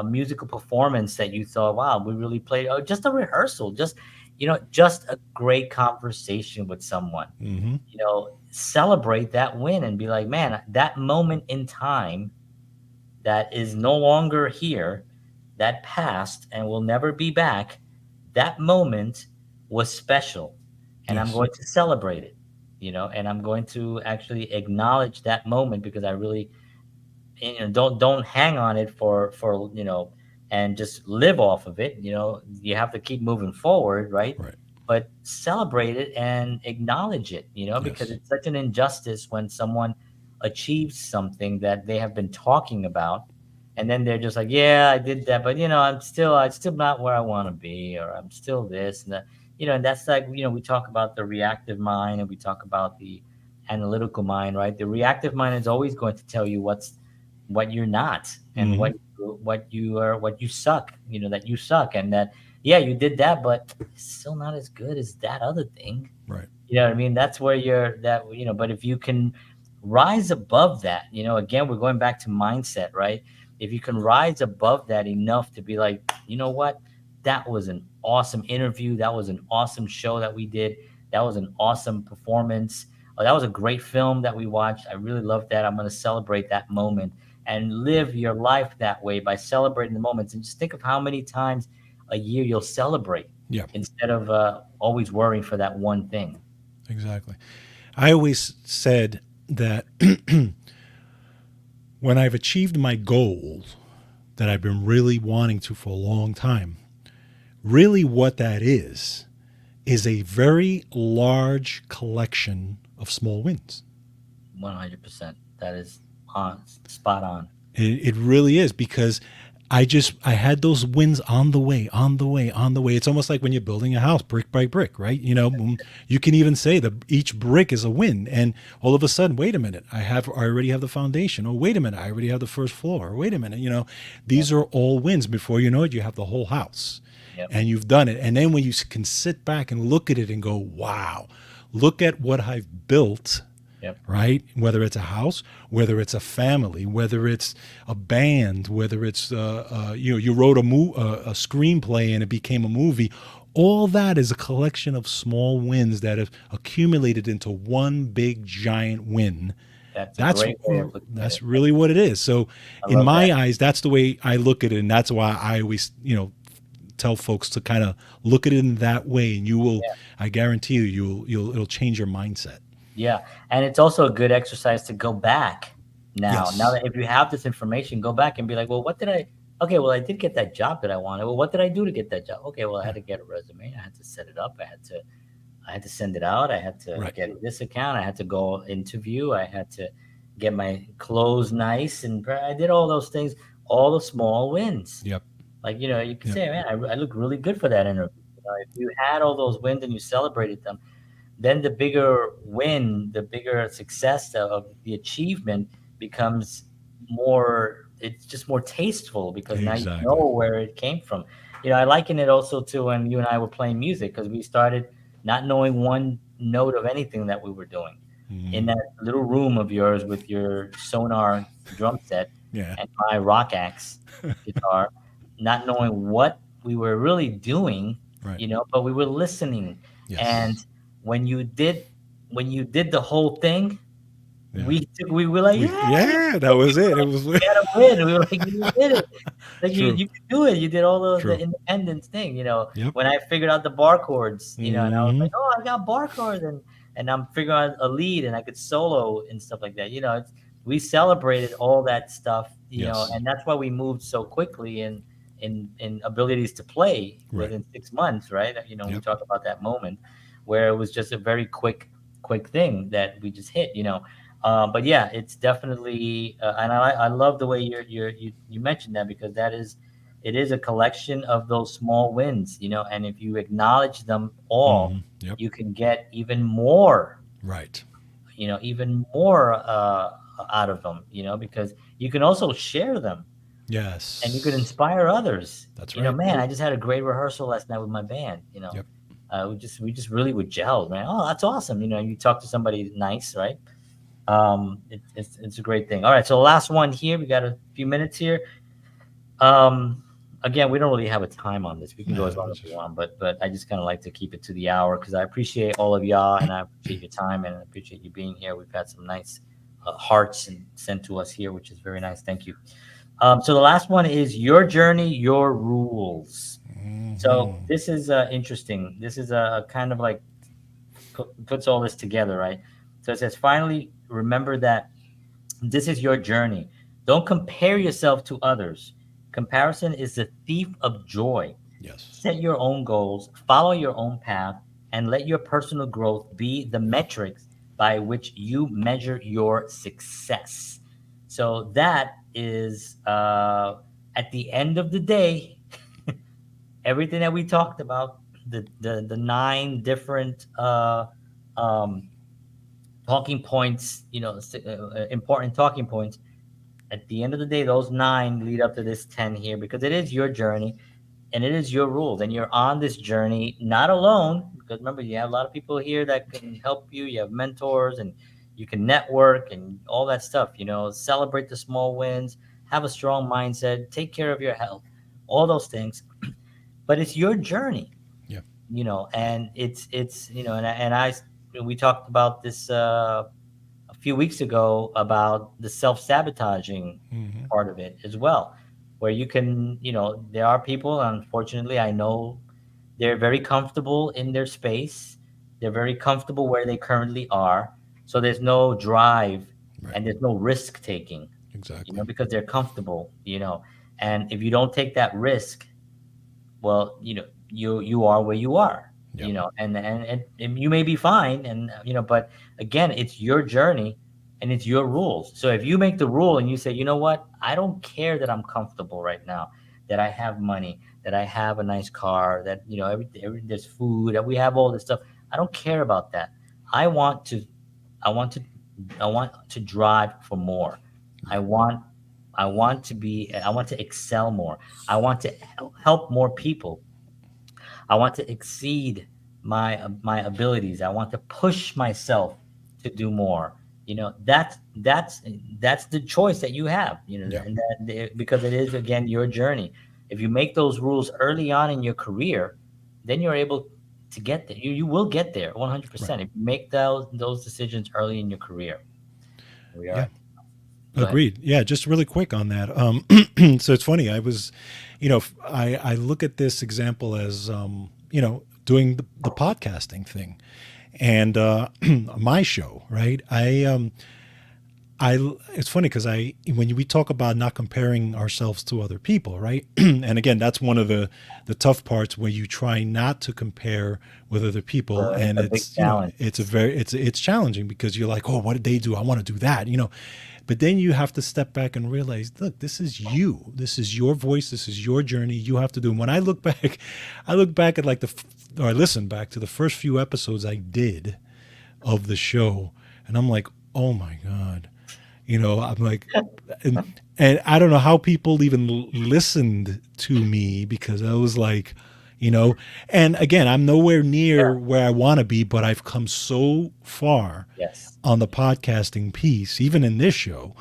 musical performance that you thought, wow, we really played, or just a rehearsal, just a great conversation with someone, Mm-hmm. celebrate that win and be like, man, that moment in time that is no longer here, that passed and will never be back, that moment was special. And I'm Yes. going to celebrate it, and I'm going to actually acknowledge that moment because I really, don't hang on it for and just live off of it. You have to keep moving forward, right? Right. But celebrate it and acknowledge it, because Yes. it's such an injustice when someone achieves something that they have been talking about, and then they're just like, yeah, I did that, but I'm still not where I want to be, or I'm still this and that. And that's like, we talk about the reactive mind and we talk about the analytical mind, right? The reactive mind is always going to tell you what you're not, and Mm-hmm. what you are, what you suck, that you suck, and that, yeah, you did that, but it's still not as good as that other thing. Right. You know what I mean? That's where you're that, but if you can rise above that, again, we're going back to mindset, right? If you can rise above that enough to be like, you know what? That was an awesome interview. That was an awesome show that we did. That was an awesome performance. Oh, that was a great film that we watched. I really loved that. I'm going to celebrate that moment and live your life that way by celebrating the moments. And just think of how many times a year you'll celebrate Yeah. instead of always worrying for that one thing. Exactly. I always said that when I've achieved my goal that I've been really wanting to for a long time, really what that is a very large collection of small wins. 100%. That is on spot on. It really is because I had those wins on the way, on the way, on the way. It's almost like when you're building a house brick by brick, right? You can even say that each brick is a win, and all of a sudden, wait a minute, I already have the foundation. Oh, wait a minute, I already have the first floor. Wait a minute, Yep. these are all wins. Before you know it, you have the whole house, Yep. and you've done it. And then when you can sit back and look at it and go, wow, look at what I've built, Yep. right? Whether it's a house, whether it's a family, whether it's a band, whether it's you wrote a screenplay and it became a movie. All that is a collection of small wins that have accumulated into one big giant win. That's a That's great way of looking at it. that's really what it is. So, I in love my that. eyes, that's the way I look at it, and that's why I always tell folks to kind of look at it in that way, and you will. Yeah. I guarantee you, it'll change your mindset. Yeah. And it's also a good exercise to go back now. Now Yes. that if you have this information, go back and be like, well, what did I okay, well I did get that job that I wanted. Well, what did I do to get that job? Okay, well I had Yeah. to get a resume. I had to set it up. I had to send it out. I had to Right. get this account. I had to go interview. I had to get my clothes nice, and I did all those things, all the small wins. Yep. Like, you could Yep. say, man, I look really good for that interview. If you had all those wins and you celebrated them, then the bigger win, the bigger success of the achievement becomes more, it's just more tasteful because now you Exactly. know where it came from. I liken it also to when you and I were playing music because we started not knowing one note of anything that we were doing in Hmm. that little room of yours with your Sonar drum set Yeah. and my rock axe guitar, not knowing what we were really doing, Right. but we were listening. And Yes. when you did when you did the whole thing, Yeah. we were like, We yeah, yeah, that we was were it. It like, was we had a win. We were like, you did it. Like true. you could do it. You did all the True. independence thing. Yep. When I figured out the bar chords, and I was Hmm. like, oh, I got bar chords, and I'm figuring out a lead, and I could solo and stuff like that. We celebrated all that stuff, Yes. and that's why we moved so quickly in abilities to play Right. within 6 months, right? We Yep. talk about that moment where it was just a very quick thing that we just hit. But yeah, it's definitely, and I love the way you mentioned that because it is a collection of those small wins, and if you acknowledge them all, Yep. you can get Right. even more out of them, because you can also share them and you can Yes. inspire others. That's right. Man, I just had a great rehearsal last night with my band. Yep. We just really would gel, man. Oh, that's awesome. You talk to somebody nice, right? It's a great thing. All right, so the last one here. We got a few minutes here. Um, Again, we don't really have a time on this. We can go as Yeah. long as we want, but I just kind of like to keep it to the hour because I appreciate all of y'all and I appreciate your time and I appreciate you being here. We've got some nice hearts and sent to us here, which is very nice. Thank you. So the last one is your journey, your rules. So Hmm. this is interesting. This is a kind of like puts all this together, right? So it says, finally, remember that this is your journey. Don't compare yourself to others. Comparison is the thief of joy. Yes. Set your own goals, follow your own path, and let your personal growth be the metrics by which you measure your success. So that is, at the end of the day, everything that we talked about, the nine different um, talking points, important talking points. At the end of the day, those nine lead up to this 10 here because it is your journey and it is your rules. And you're on this journey not alone because remember, you have a lot of people here that can help you. You have mentors and you can network and all that stuff. Celebrate the small wins, have a strong mindset, take care of your health, all those things. But it's your journey, Yeah. and it's and we talked about this a few weeks ago about the self-sabotaging Hmm. part of it as well, where you can, there are people, unfortunately, I know they're very comfortable in their space. They're very comfortable where they currently are. So there's no drive Right. and there's no risk taking, Exactly. because they're comfortable, and if you don't take that risk, well, you are where you are, Yep. and you may be fine, and but again, it's your journey and it's your rules. So if you make the rule and you say, you know what, I don't care that I'm comfortable right now, that I have money, that I have a nice car, that there's food, that we have all this stuff. I don't care about that. I want to I want to I want to drive for more. I want I want to excel more. I want to help more people. I want to exceed my abilities. I want to push myself to do more. That's the choice that you have. Yeah. And because it is, again, your journey. If you make those rules early on in your career, then you're able to get there. You will get there Right. 100% if you make those decisions early in your career. We Yeah. are. Go ahead. Agreed. Yeah, just really quick on that. So it's funny. I was, I look at this example as, doing the podcasting thing, and my show, right? It's funny because we talk about not comparing ourselves to other people, right? And again, that's one of the tough parts where you try not to compare with other people, It's and a big it's challenge. it's challenging because you're like, oh, what did they do? I want to do that, but then you have to step back and realize, look, this is you. This is your voice. This is your journey. You have to do. And when I look back, I look back at or I listen back to the first few episodes I did of the show, and I'm like, oh my god, I'm like, and and I don't know how people even listened to me because I was like, you know, and again, I'm nowhere near Yeah. where I want to be, but I've come so far Yes. on the podcasting piece, even in this show,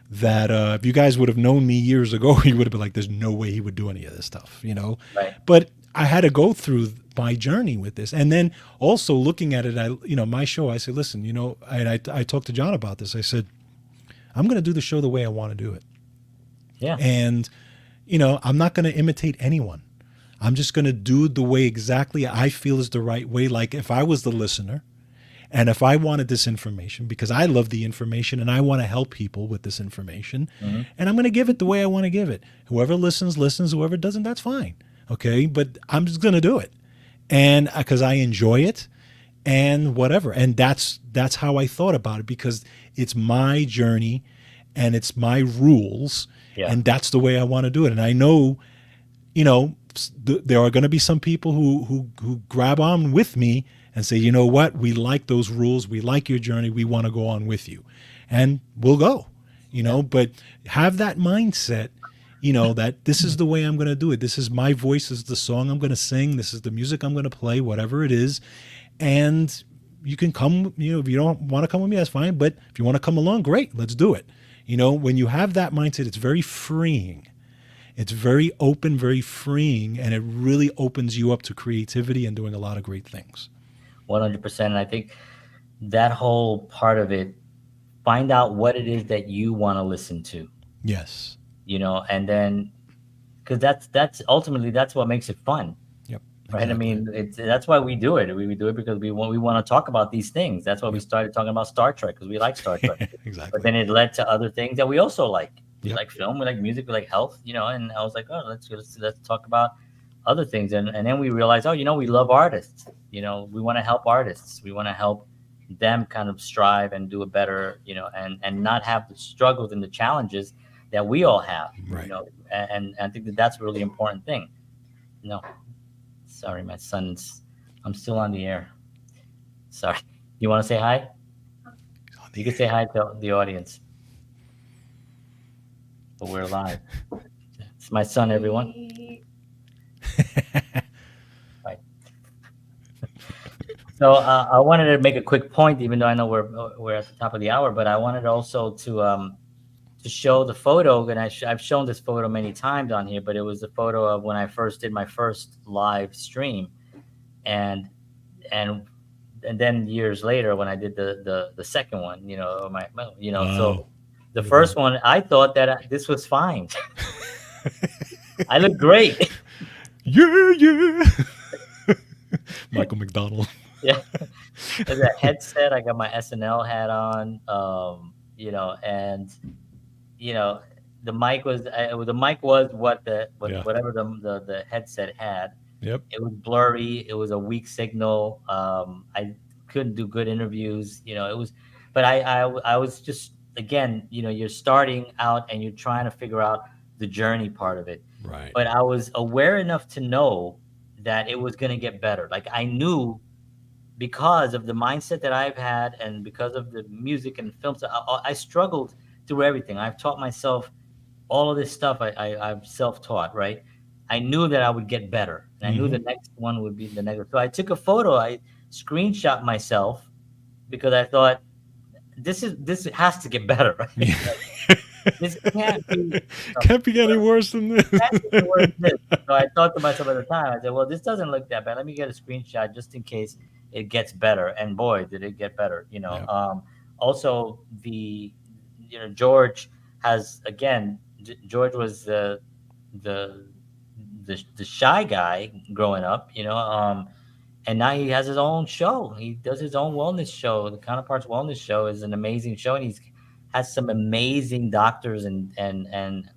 that if you guys would have known me years ago, you would have been like, "There's no way he would do any of this stuff." Right. But I had to go through my journey with this, and then also looking at it, my show. I said, "Listen, and I talked to John about this. I said, I'm going to do the show the way I want to do it, Yeah. and I'm not going to imitate anyone. I'm just going to do it the way exactly I feel is the right way. Like if I was the listener." And if I wanted this information, because I love the information and I want to help people with this information, Hmm. and I'm going to give it the way I want to give it. Whoever listens, listens. Whoever doesn't, that's fine. Okay. But I'm just going to do it. And because I enjoy it and whatever. And that's how I thought about it because it's my journey and it's my rules. Yeah. And that's the way I want to do it. And I know, there are going to be some people who grab on with me and say, you know what, we like those rules, we like your journey, we want to go on with you, and we'll go, Yeah. But have that mindset, that this is the way I'm going to do it. This is my voice, this is the song I'm going to sing, this is the music I'm going to play, whatever it is, and you can come. If you don't want to come with me, that's fine. But if you want to come along, great, let's do it. When you have that mindset, it's very freeing. It's very open, very freeing, and it really opens you up to creativity and doing a lot of great things. 100%. And I think that whole part of it, find out what it is that you want to listen to, Yes. and then, because that's ultimately that's what makes it fun, Yep. right? I Exactly. mean, that's why we do it. We do it because we want to talk about these things. That's why we Yep. started talking about Star Trek, because we like Star Trek. But Exactly. then it led to other things that we also like. We Yep. like film, we like music, we like health, and I was like, oh, let's talk about other things. And then we realized, oh, we love artists. We want to help artists. We want to help them kind of strive and do a better, and not have the struggles and the challenges that we all have, Right. and I think that that's a really important thing. No, sorry, my son's, I'm still on the air. Sorry. You want to say hi? On You the can say hi to the audience, but we're live. It's my son, everyone. Right. So I wanted to make a quick point, even though I know we're at the top of the hour, but I wanted also to show the photo, and I've shown this photo many times on here, but it was the photo of when I first did my first live stream, and and and then years later when I did the second one, so Wow. the Look at that. first one I thought that this was fine. I look great. Yeah, yeah. Michael McDonald. Yeah. There's a headset. I got my SNL hat on, and you know, the mic was Yeah. whatever the headset had. Yep. It was blurry. It was a weak signal. I couldn't do good interviews. It was, but I was just, again, you're starting out and you're trying to figure out the journey part of it. Right. but I was aware enough to know that it was going to get better. Like I knew because of the mindset that I've had and because of the music and films, I struggled through everything. I've taught myself all of this stuff. I'm self-taught, right? I knew that I would get better, and I knew Hmm. the next one would be the negative. So I took a photo. I screenshot myself because I thought this has to get better, right? Yeah. Like this can't be, Can't be any worse than this. that's the word this. So I thought to myself at the time, I said, well, this doesn't look that bad. Let me get a screenshot just in case it gets better. And boy, did it get better. Yeah. Also George has, again, George was the, the shy guy growing up, and now he has his own show. He does his own wellness show. The Counterparts Wellness Show is an amazing show, and he's has some amazing doctors and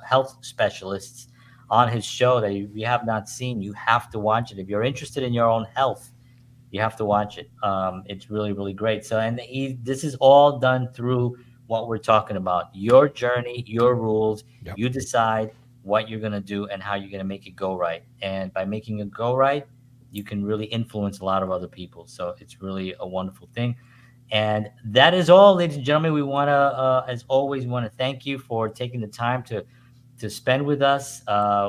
health specialists on his show that if you have not seen, you have to watch it. If you're interested in your own health, you have to watch it. It's really, really great. So, and this is all done through what we're talking about: your journey, your rules. Yep. You decide what you're gonna do and how you're gonna make it go right. And by making it go right, you can really influence a lot of other people. So it's really a wonderful thing. And that is all, ladies and gentlemen. We want to, as always, we want to thank you for taking the time to spend with us.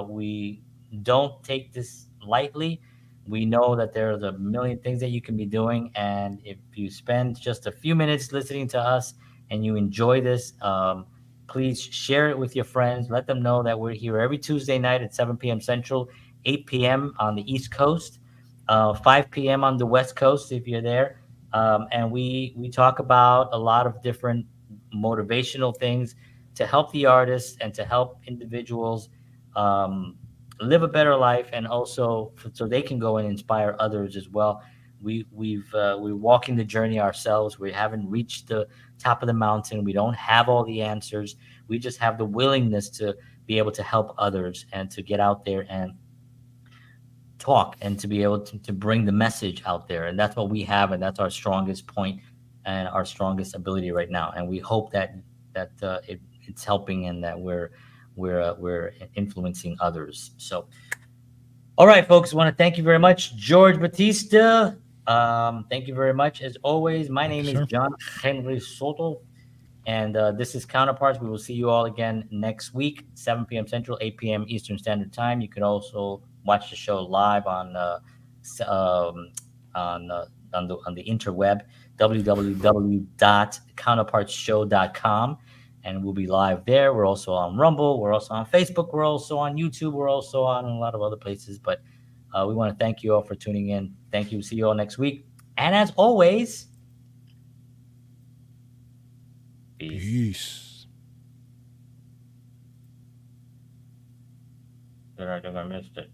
We don't take this lightly. We know that there's a million things that you can be doing, and if you spend just a few minutes listening to us and you enjoy this, please share it with your friends. Let them know that we're here every Tuesday night at 7 p.m. Central, 8 p.m. on the East Coast, 5 p.m. on the West Coast if you're there. And we talk about a lot of different motivational things to help the artists and to help individuals um, live a better life, and also so they can go and inspire others as well. We're walking the journey ourselves. We haven't reached the top of the mountain. We don't have all the answers. We just have the willingness to be able to help others and to get out there and talk and to be able to bring the message out there. And that's what we have, and that's our strongest point and our strongest ability right now. And we hope that it's helping and that we're influencing others. So, all right, folks, want to thank you very much, George Batista. Thank you very much. As always, my Thank you, name is sir. John Henry Soto. And this is Counterparts. We will see you all again next week, 7 p.m. Central, 8 p.m. Eastern Standard Time. You can also watch the show live um, on the interweb, www.counterpartsshow.com, and we'll be live there. We're also on Rumble. We're also on Facebook. We're also on YouTube. We're also on a lot of other places. But we want to thank you all for tuning in. Thank you. See you all next week. And as always, peace. Peace. I think I missed it.